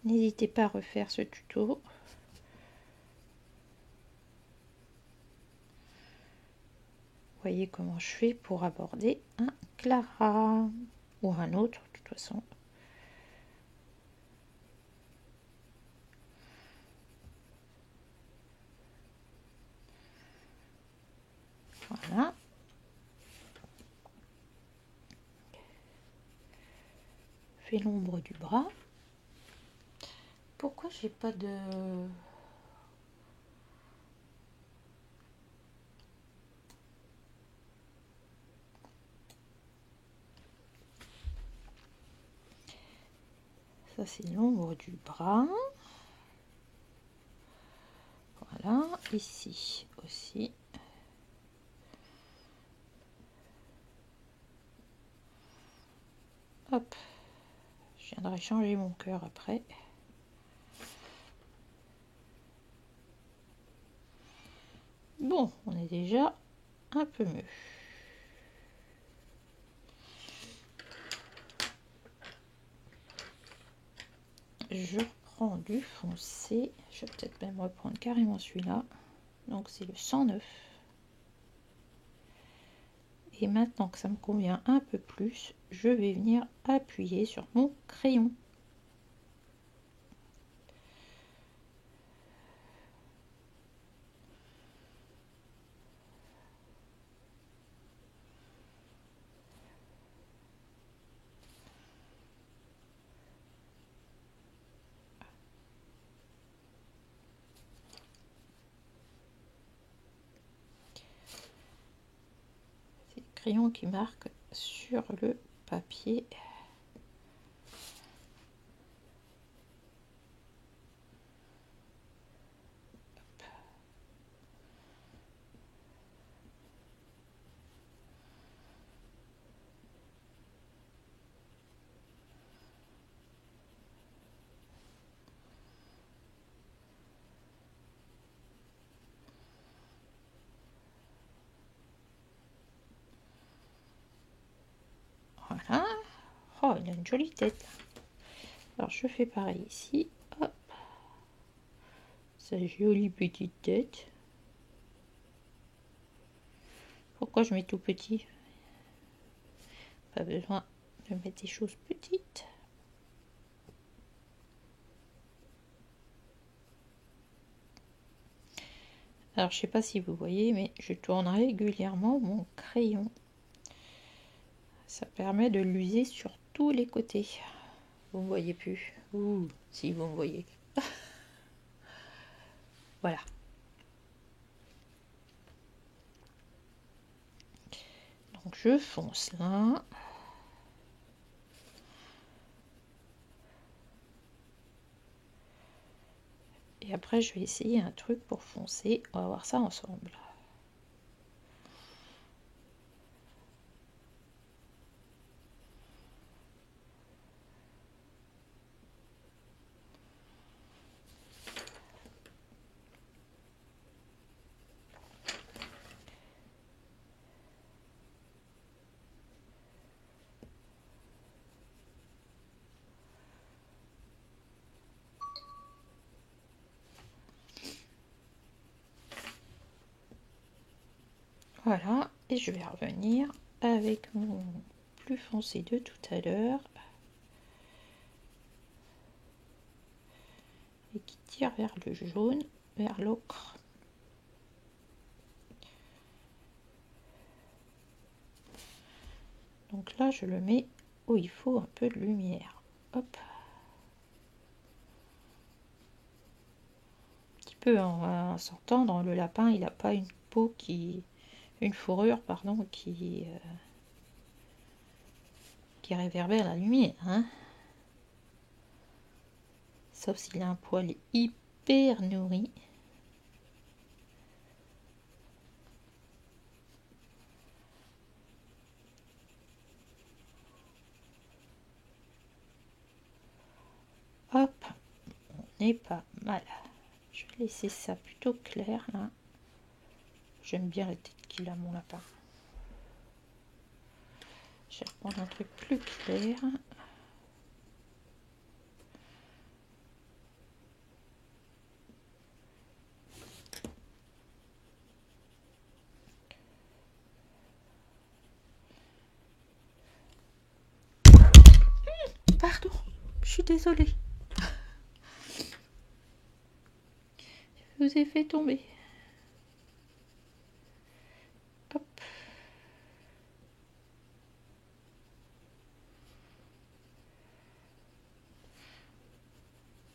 N'hésitez pas à refaire ce tuto. Voyez comment je fais pour aborder un Clara ou un autre de toute façon. Voilà. Fais l'ombre du bras. Pourquoi j'ai pas de... Ça c'est l'ombre du bras. Voilà, ici aussi. Hop, je viendrai changer mon cœur après. Bon, on est déjà un peu mieux. Je reprends du foncé. Je vais peut-être même reprendre carrément celui-là. Donc c'est le 109. Et maintenant que ça me convient un peu plus, je vais venir appuyer sur mon crayon. C'est le crayon qui marque sur le papier. Voilà. Oh, il a une jolie tête. Alors je fais pareil ici. Hop. Sa jolie petite tête. Pourquoi je mets tout petit? Pas besoin de mettre des choses petites. Alors, je sais pas si vous voyez, mais je tourne régulièrement mon crayon. Ça permet de l'user sur tous les côtés. Vous me voyez plus. Ouh, si vous me voyez. Voilà. Donc, je fonce là. Et après, je vais essayer un truc pour foncer. On va voir ça ensemble. Voilà, et je vais revenir avec mon plus foncé de tout à l'heure et qui tire vers le jaune, vers l'ocre. Donc là, je le mets où il faut un peu de lumière. Hop. Un petit peu en s'entendre, le lapin, il n'a pas une peau une fourrure, pardon, qui réverbère la lumière, hein. Sauf s'il a un poil hyper nourri. Hop, on est pas mal. Je vais laisser ça plutôt clair là. J'aime bien la tête qu'il a, mon lapin. Je vais reprendre un truc plus clair. Pardon, je suis désolée. Je vous ai fait tomber. Hop.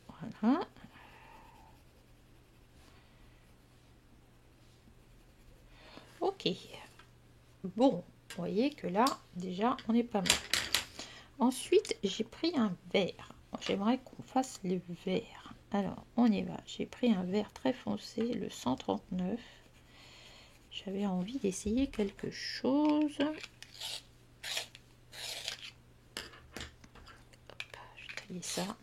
Voilà. Ok. Bon, vous voyez que là, déjà, on est pas mal. Ensuite, j'ai pris un verre. J'aimerais qu'on fasse le vert. Alors, on y va. J'ai pris un vert très foncé, le 139. J'avais envie d'essayer quelque chose. Hop, je vais tailler ça.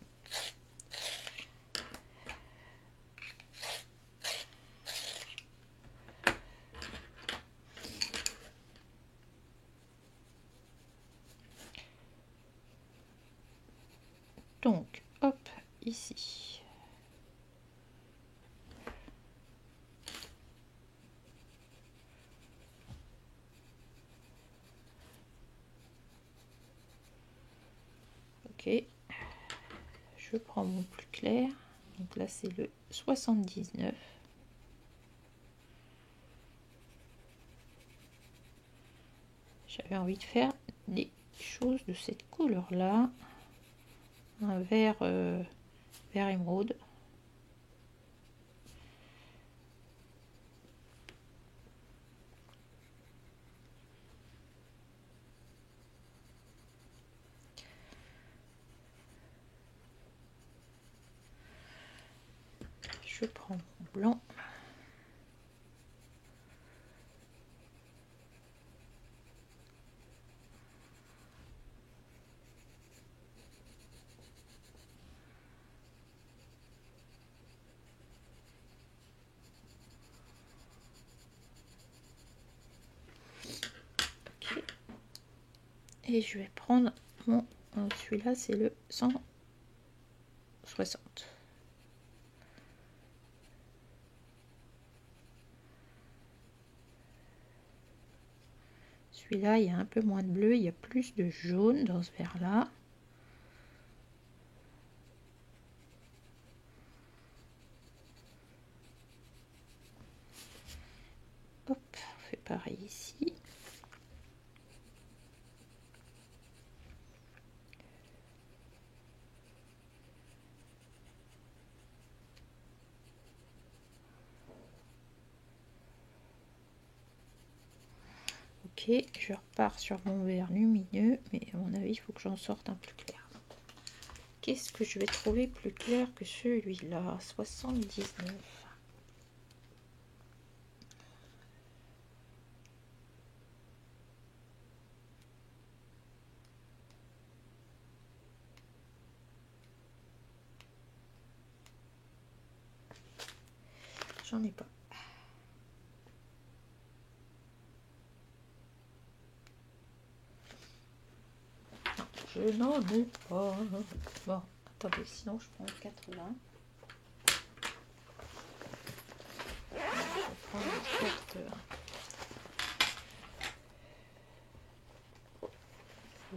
Donc, hop, ici. Ok. Je prends mon plus clair. Donc là, c'est le 79. J'avais envie de faire des choses de cette couleur-là. Un vert, vert émeraude. Je prends mon blanc. Okay. Et je vais prendre mon... Celui-là, c'est le 160. Celui-là, il y a un peu moins de bleu, il y a plus de jaune dans ce vert-là. pareil ici. Ok, je repars sur mon vert lumineux, mais à mon avis, il faut que j'en sorte un plus clair. Qu'est-ce que je vais trouver plus clair que celui-là? 79. J'en ai pas. Non, je n'en ai pas. Bon, attendez, sinon je prends le 80. Je prends le 80.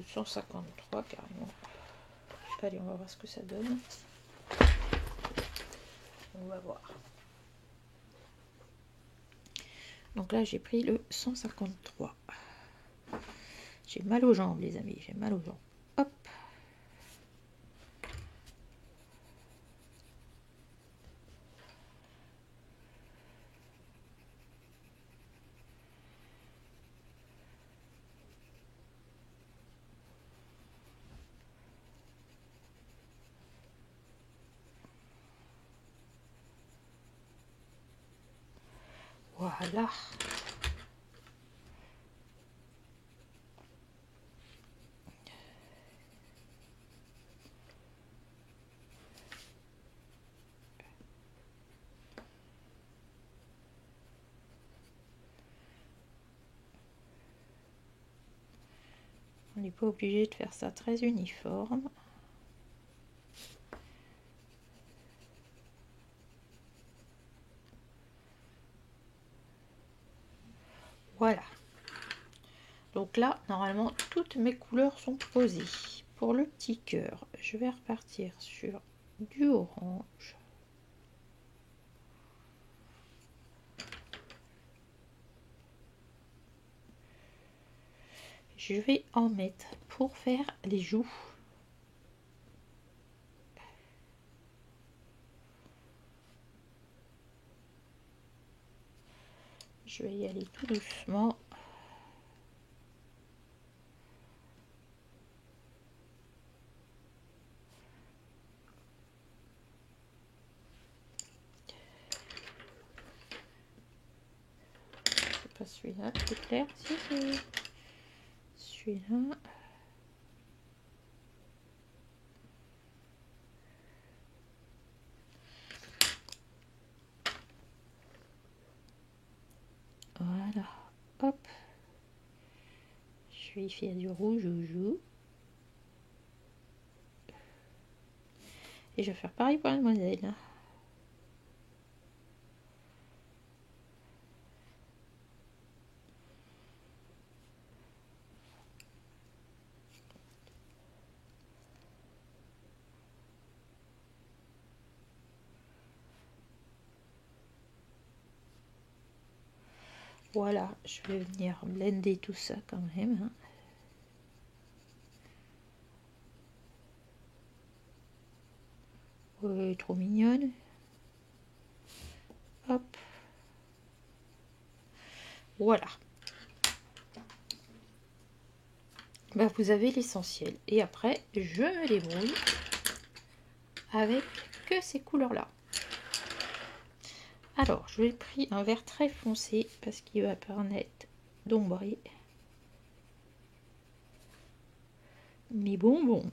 153 carrément. Allez, on va voir ce que ça donne. On va voir. Donc là, j'ai pris le 153. J'ai mal aux jambes, les amis. J'ai mal aux jambes. Hop. Voilà. On n'est pas obligé de faire ça très uniforme. Voilà. Donc là, normalement, toutes mes couleurs sont posées. Pour le petit cœur, je vais repartir sur du orange. Je vais en mettre pour faire les joues. Je vais y aller tout doucement. C'est pas celui-là, c'est clair. Si, celui-là. Voilà. Hop. Je vais y faire du rouge au joue. Et je vais faire pareil pour la demoiselle. Voilà, je vais venir blender tout ça quand même. Hein. Ouais, trop mignonne. Hop. Voilà. Ben, vous avez l'essentiel. Et après, je me débrouille avec que ces couleurs-là. Alors, je vais pris un vert très foncé parce qu'il va permettre d'ombrer mes bonbons.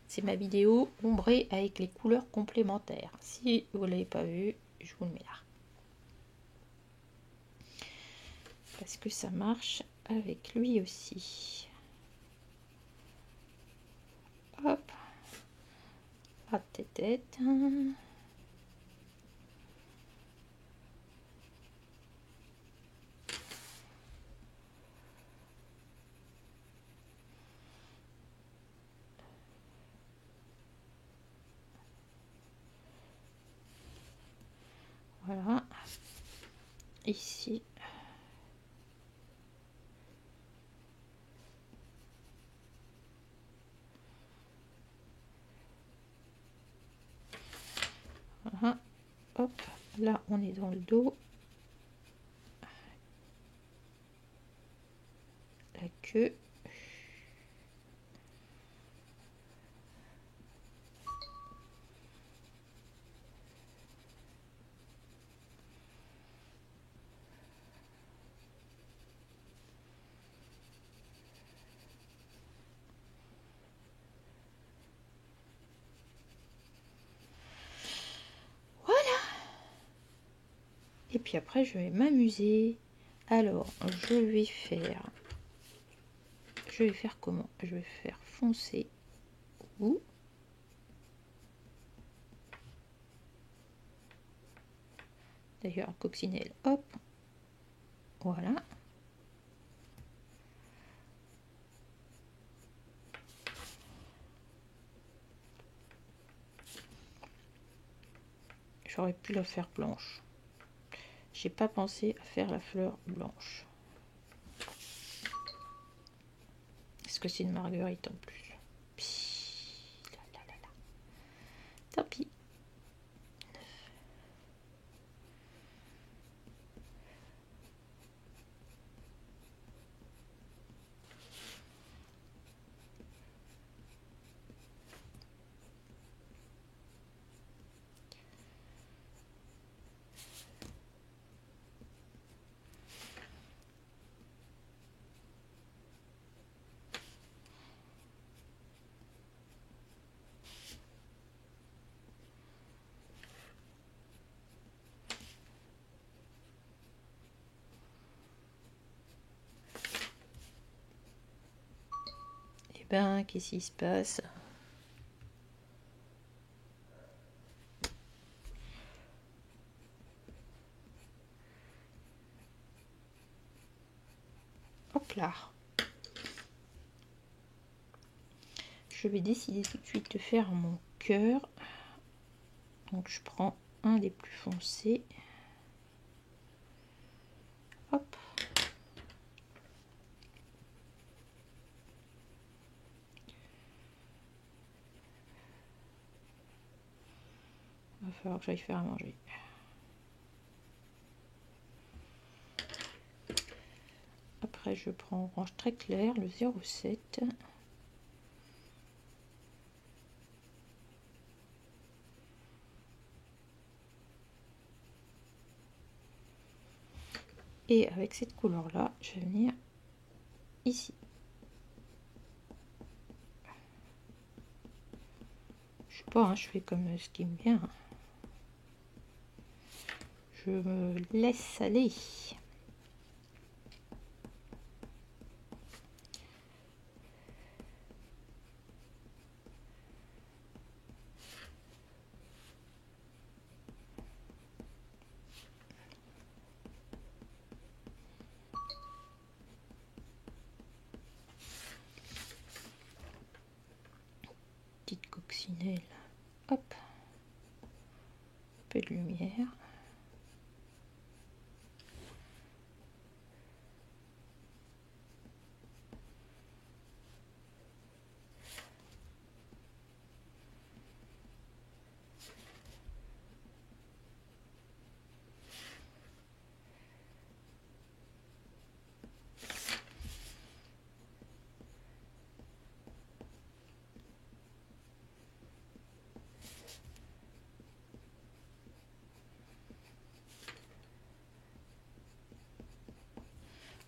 C'est ma vidéo ombrée avec les couleurs complémentaires. Si vous ne l'avez pas vu, je vous le mets là. Parce que ça marche avec lui aussi. Hop. À tête. ici. Voilà. Hop, là on est dans le dos. La queue. Et puis après, je vais m'amuser. Alors, je vais faire comment? Je vais faire foncer ou d'ailleurs coccinelle. Hop, voilà. J'aurais pu la faire blanche. J'ai pas pensé à faire la fleur blanche. Est-ce que c'est une marguerite en plus? Là, là, là, là. Tant pis. Eh ben, qu'est-ce qui se passe? Hop là. Je vais décider tout de suite de faire mon cœur. Donc je prends un des plus foncés. Hop. Il va falloir que j'aille faire à manger. Après je prends orange très clair, le 07. Et avec cette couleur là, je vais venir ici. Je sais pas, hein, je fais comme ce qui me vient. Je me laisse aller. Petite coccinelle. Hop. Un peu de lumière.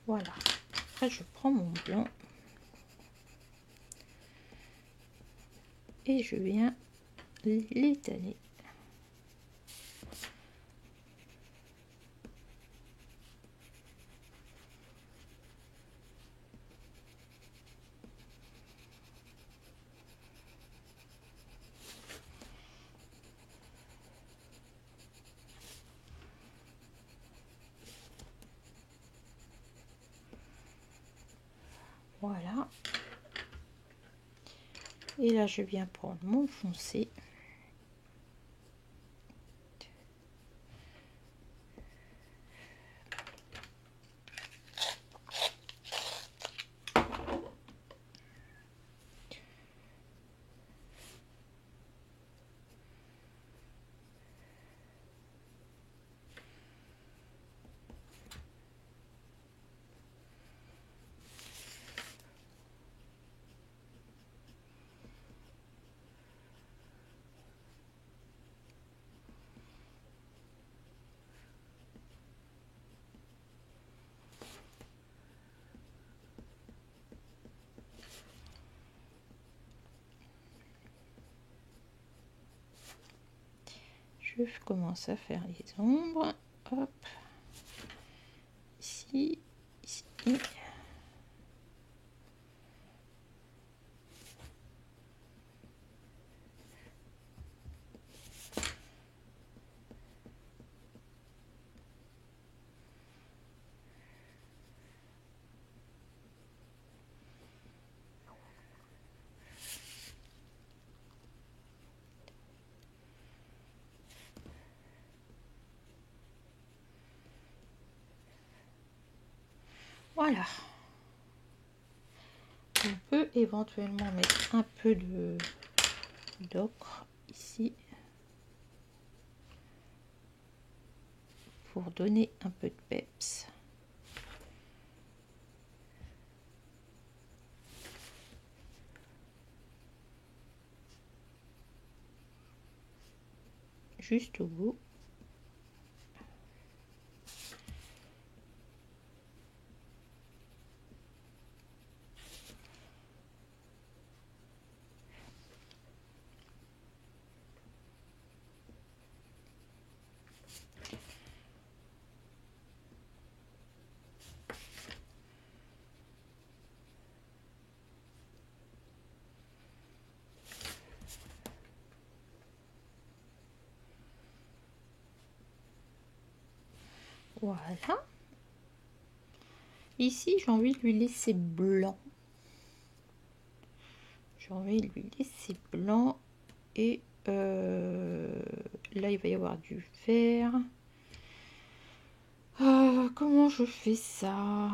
Voilà. Après, je prends mon blanc et je viens l'étaler. Voilà. Et là, je viens prendre mon foncé. je commence à faire les ombres. Hop. Ici, ici. Voilà. On peut éventuellement mettre un peu d'ocre ici pour donner un peu de peps. Juste au bout. Voilà. Ici, j'ai envie de lui laisser blanc. J'ai envie de lui laisser blanc. Et là, il va y avoir du vert. Comment je fais ça?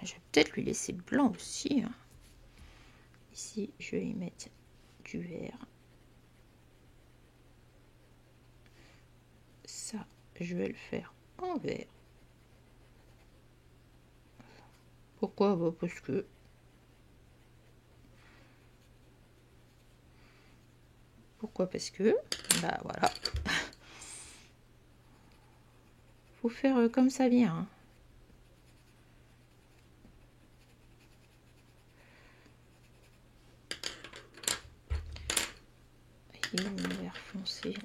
Je vais peut-être lui laisser blanc aussi. Hein. Ici, je vais y mettre du vert. Ça, je vais le faire en vert. Pourquoi? Bah parce que bah voilà. Faut faire comme ça vient. Hein. Il est mon vert foncé là.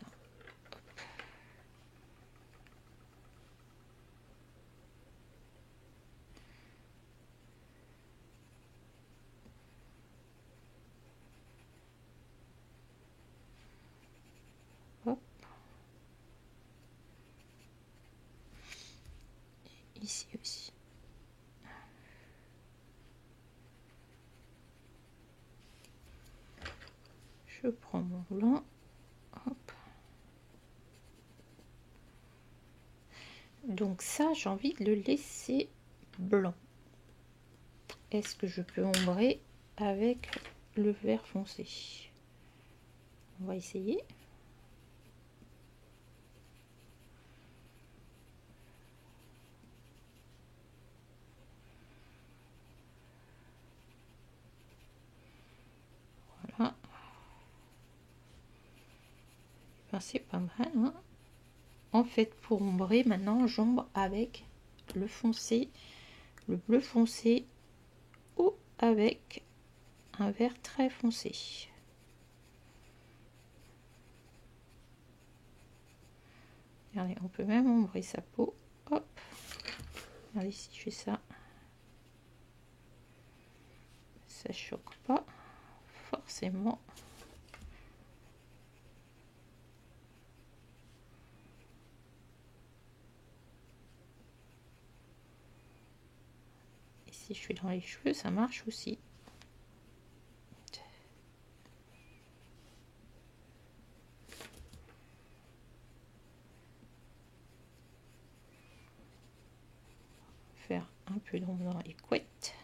Hop. Ici aussi. Je prends mon blanc. Hop. Donc ça, j'ai envie de le laisser blanc. Est-ce que je peux ombrer avec le vert foncé? On va essayer. Voilà. Ben, c'est pas mal. Hein. En fait, pour ombrer, maintenant, j'ombre avec le foncé, le bleu foncé ou avec un vert très foncé. Regardez, on peut même ombrer sa peau. Hop. Regardez si je fais ça. Ça choque pas forcément. Et si je fais dans les cheveux, ça marche aussi. Faire un peu d'ombre dans les couettes.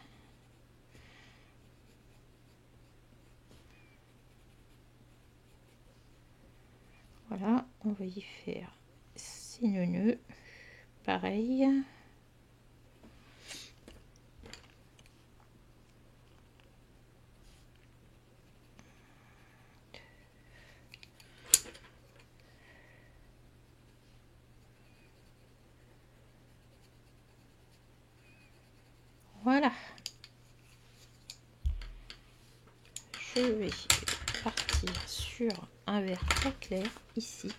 Voilà, on va y faire 6 nœuds, pareil. Voilà. Je vais partir sur un vert très clair ici.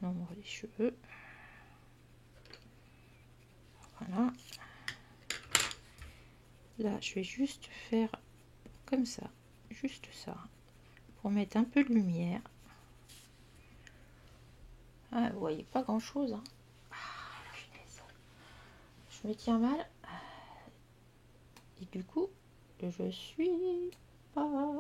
L'ombre des cheveux. Voilà. Là, je vais juste faire comme ça, juste ça, pour mettre un peu de lumière. Ah, vous voyez pas grand chose, hein. Ah, je me tiens mal. Et du coup, je suis pas...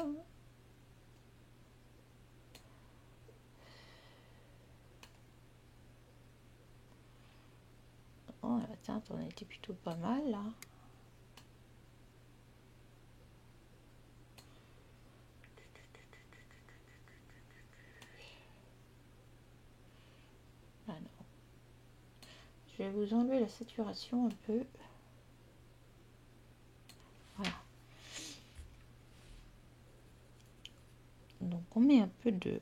Oh, la teinte, on a été plutôt pas mal, là. Alors, je vais vous enlever la saturation un peu. Voilà. Donc, on met un peu de...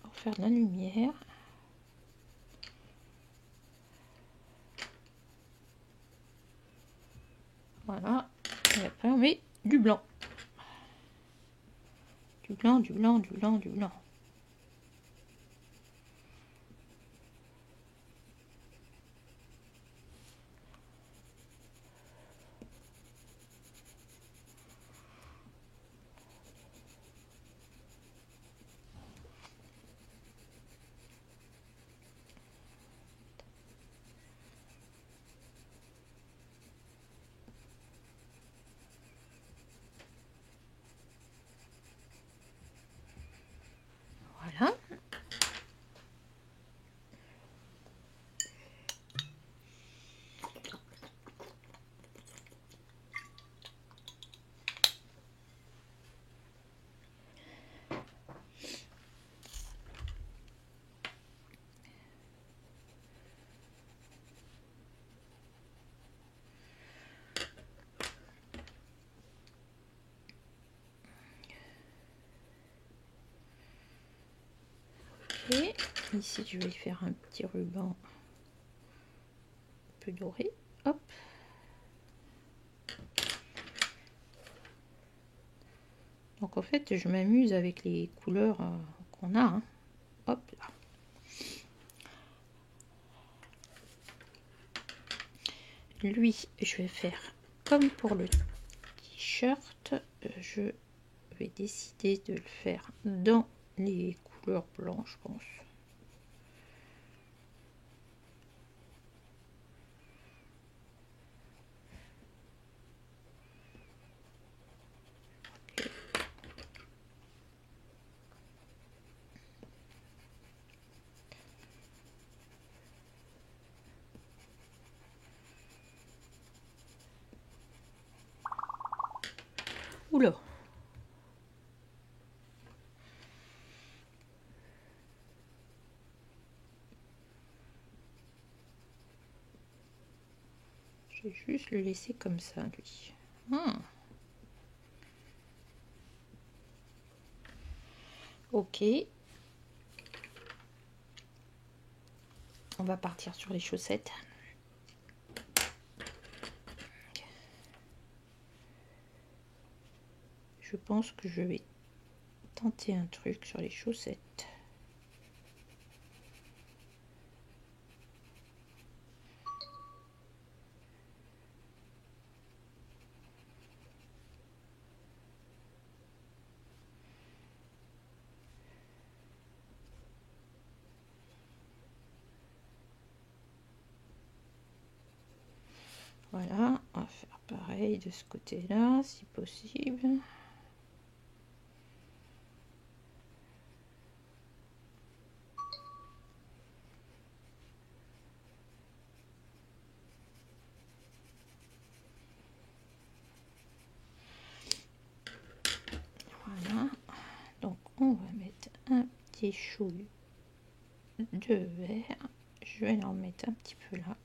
pour faire de la lumière. Voilà. Et après, on met du blanc. Du blanc, du blanc, du blanc, du blanc. Voilà. Et ici, je vais faire un petit ruban un peu doré. Hop. Donc en fait, je m'amuse avec les couleurs qu'on a. Hein. Hop là. Lui, je vais faire comme pour le t-shirt. Je vais décider de le faire dans les couleurs blanches, je pense. Oula. Je vais juste le laisser comme ça, lui. Ok. On va partir sur les chaussettes. Je pense que je vais tenter un truc sur les chaussettes. Voilà, on va faire pareil de ce côté-là, si possible. Voilà, donc on va mettre un petit chouille de vert. Je vais en mettre un petit peu là.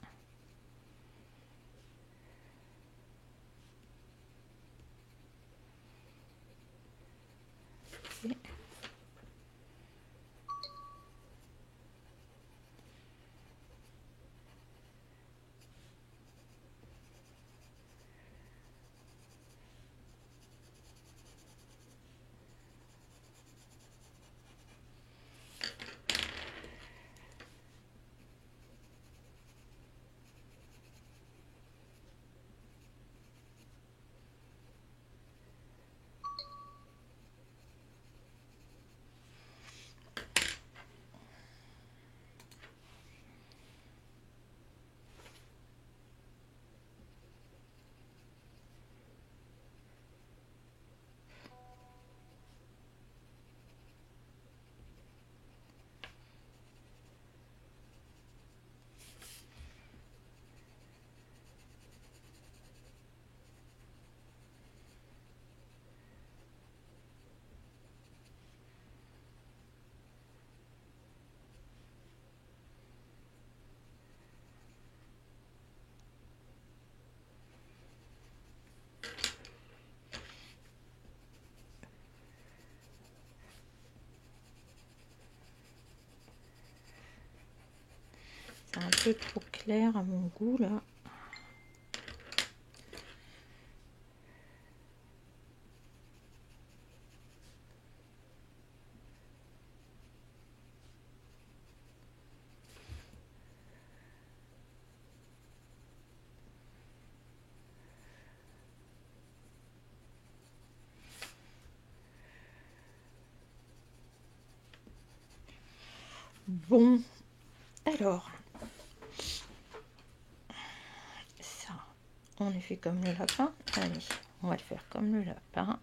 peu trop clair à mon goût là. Bon, alors, ça, on est fait comme le lapin. Allez, on va le faire comme le lapin.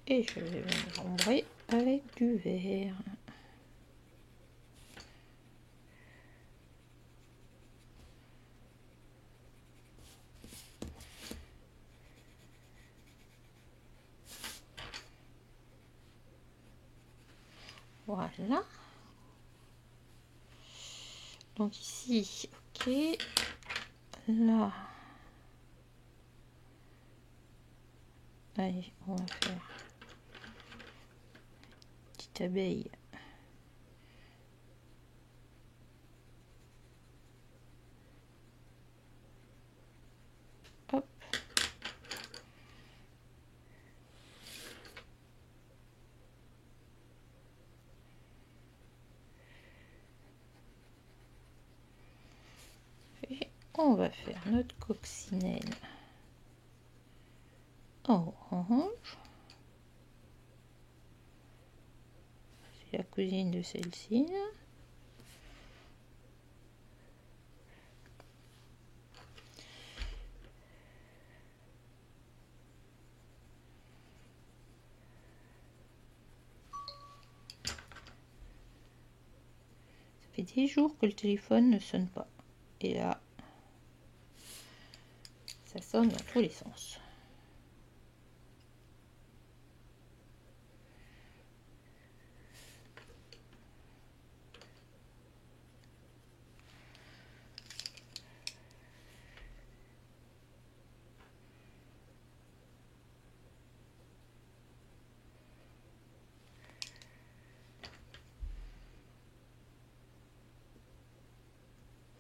Et je vais l'ombrer avec du vert. Voilà. Donc ici, ok. Là. Allez, on va faire petite abeille. Hop. Et on va faire notre coccinelle en orange. C'est la cousine de celle-ci. Ça fait 10 jours que le téléphone ne sonne pas. Et là, ça sonne dans tous les sens.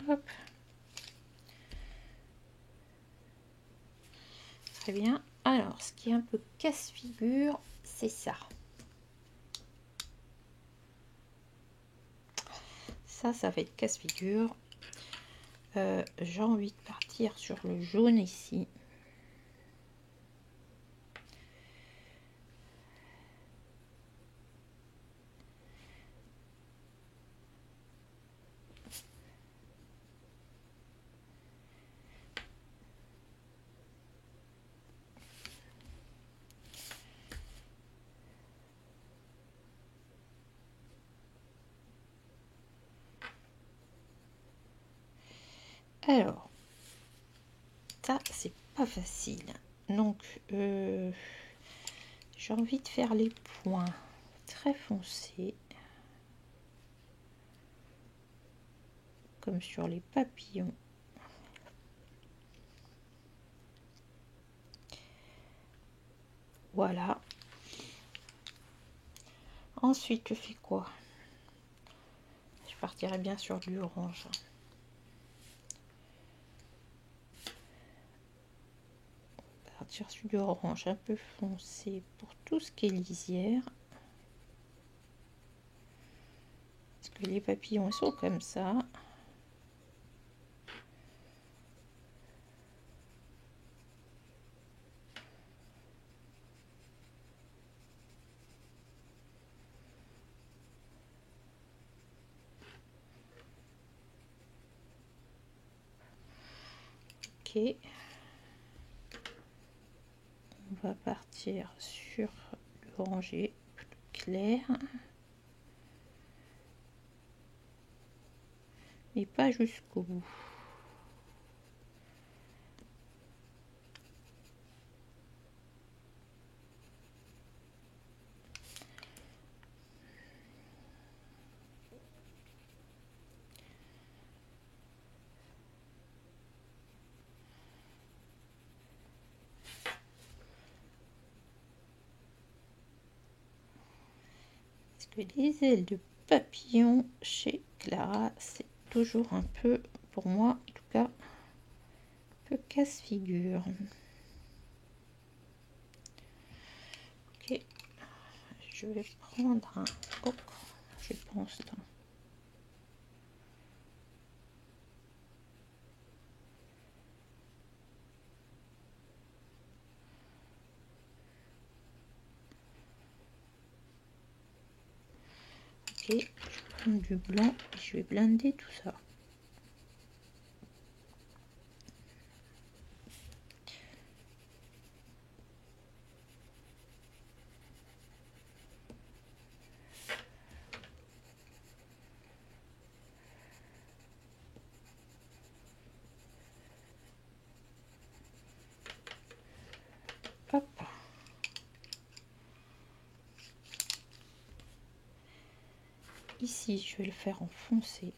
Hop. Très bien. Alors, ce qui est un peu casse-figure, c'est ça. Ça va être casse-figure. J'ai envie de partir sur le jaune ici. Alors, ça, c'est pas facile. Donc, j'ai envie de faire les points très foncés. comme sur les papillons. Voilà. Ensuite, je fais quoi? Je partirai bien sur du orange. Partir sur du orange un peu foncé pour tout ce qui est lisière. Parce que les papillons, ils sont comme ça. Ok. On va partir sur l'oranger plus clair. Mais pas jusqu'au bout. Parce que les ailes de papillon chez Clara, c'est toujours un peu, pour moi en tout cas, un peu casse-figure. Ok, je vais prendre un ocre, je pense. Là. Ok, je vais prendre du blanc et je vais blinder tout ça. Hop. Ici, je vais le faire en foncé.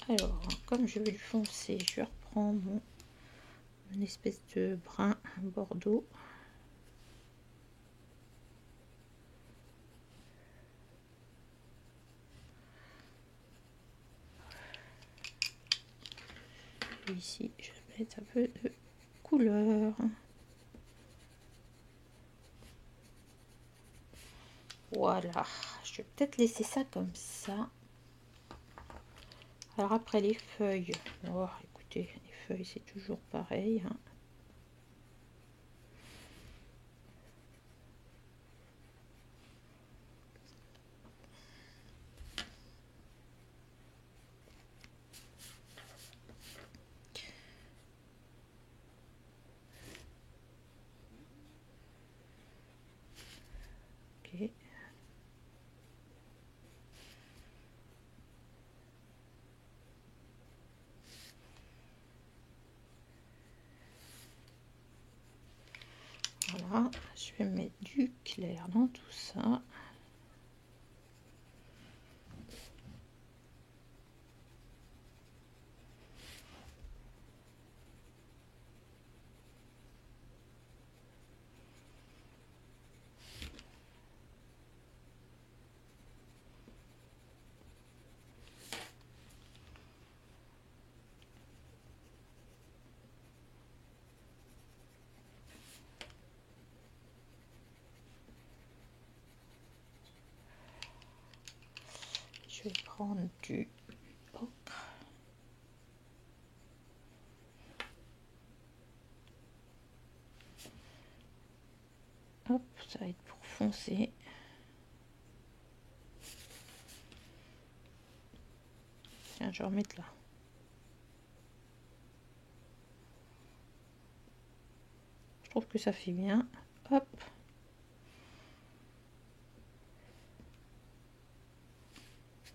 Alors, comme je vais le foncer, je reprends mon espèce de brun bordeaux. Et ici, je vais mettre un peu de couleur. Voilà, je vais peut-être laisser ça comme ça. Alors après les feuilles, oh, écoutez, les feuilles c'est toujours pareil. Hein. Ok. Voilà, je vais mettre du clair dans tout ça. Je vais prendre du ocre. Hop, ça va être pour foncer. Tiens, je vais remettre là. trouve que ça fait bien. Hop.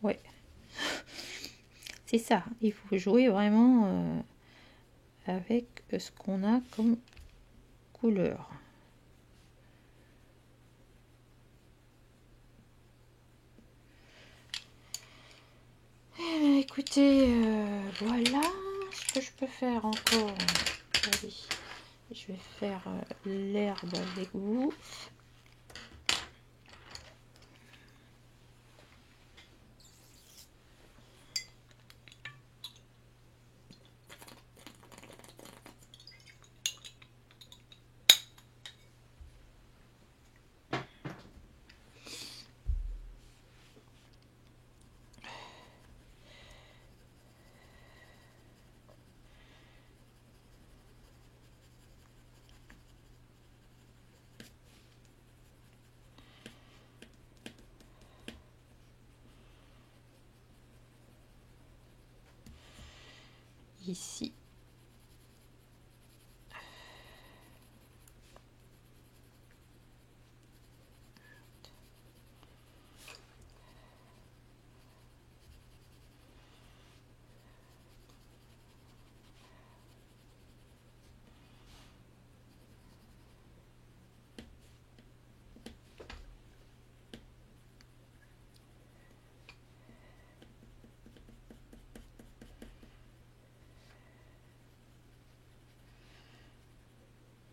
Ouais. C'est ça. Il faut jouer vraiment avec ce qu'on a comme couleur. Eh bien, écoutez, voilà ce que je peux faire encore. Allez, je vais faire l'herbe avec vous. Ici.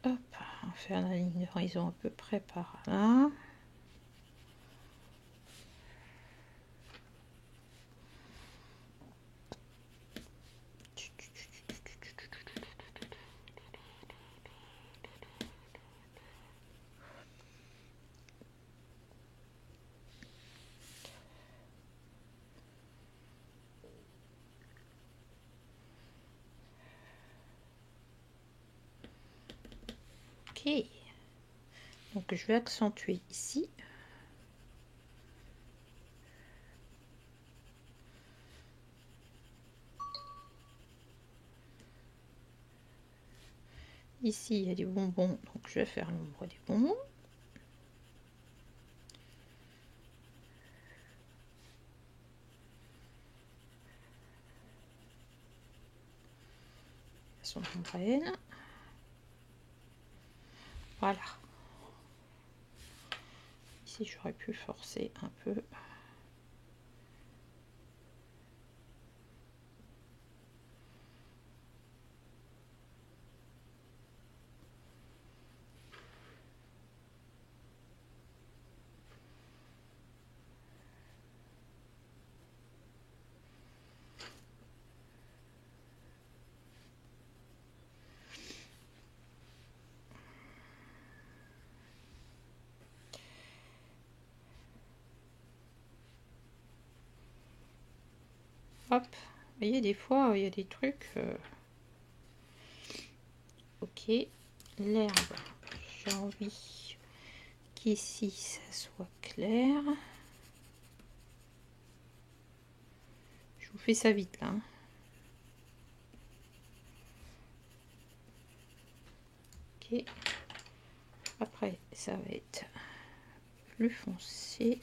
Hop, on va faire la ligne d'horizon à peu près par là. Ok, donc je vais accentuer ici. Ici, il y a des bonbons, donc je vais faire l'ombre des bonbons. Son ombrelle. Voilà. Ici, j'aurais pu forcer un peu. Hop, vous voyez, des fois, il y a des trucs. Ok, l'herbe, j'ai envie qu'ici, ça soit clair. Je vous fais ça vite, là. Ok. Après, ça va être plus foncé.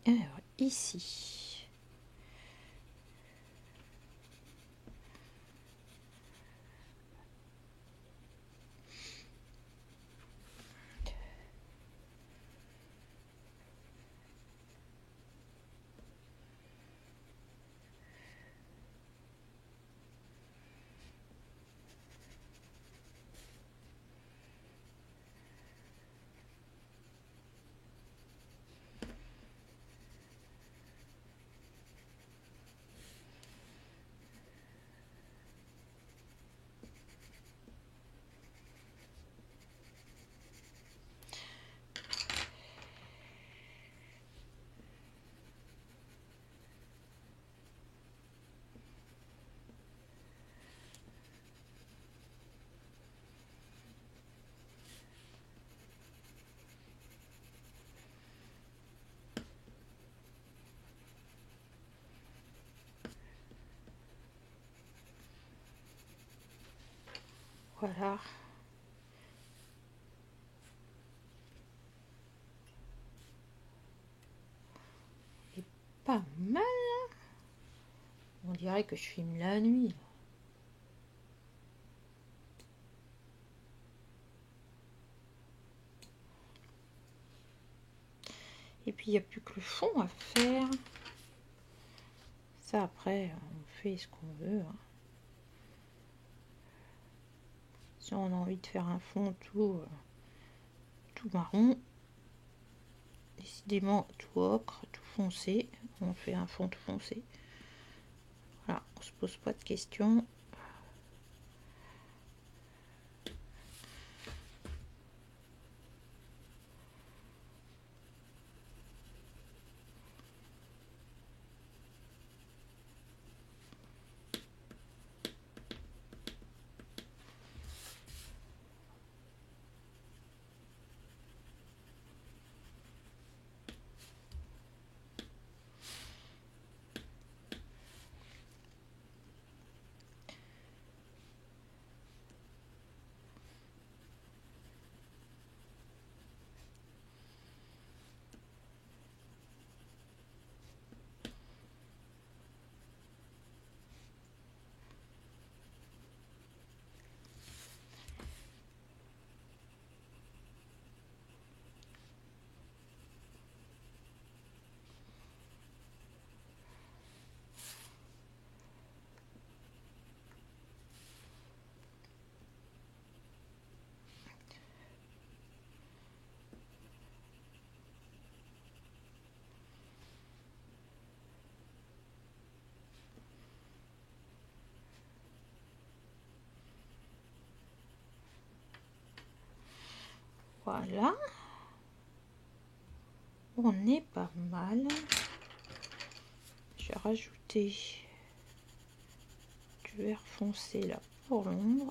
Alors, ici. Voilà. C'est pas mal. On dirait que je filme la nuit. Et puis il n'y a plus que le fond à faire. Ça après, on fait ce qu'on veut. Si on a envie de faire un fond tout marron, décidément tout ocre, tout foncé, on fait un fond tout foncé. Voilà, on se pose pas de questions. Voilà. On est pas mal. Je vais rajouter du vert foncé là pour l'ombre.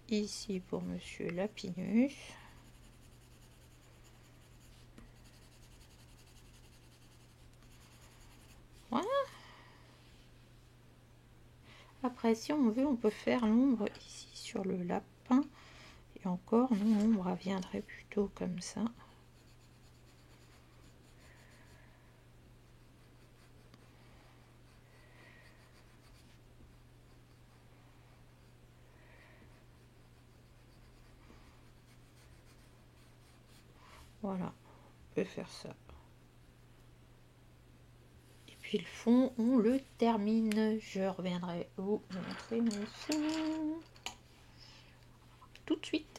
Ici pour Monsieur Lapinus. Voilà. Après, si on veut, on peut faire l'ombre ici sur le lapin. Et encore, non, l'ombre viendrait plutôt comme ça. Voilà, on peut faire ça. Et puis le fond, on le termine. Je reviendrai vous montrer mon fond tout de suite.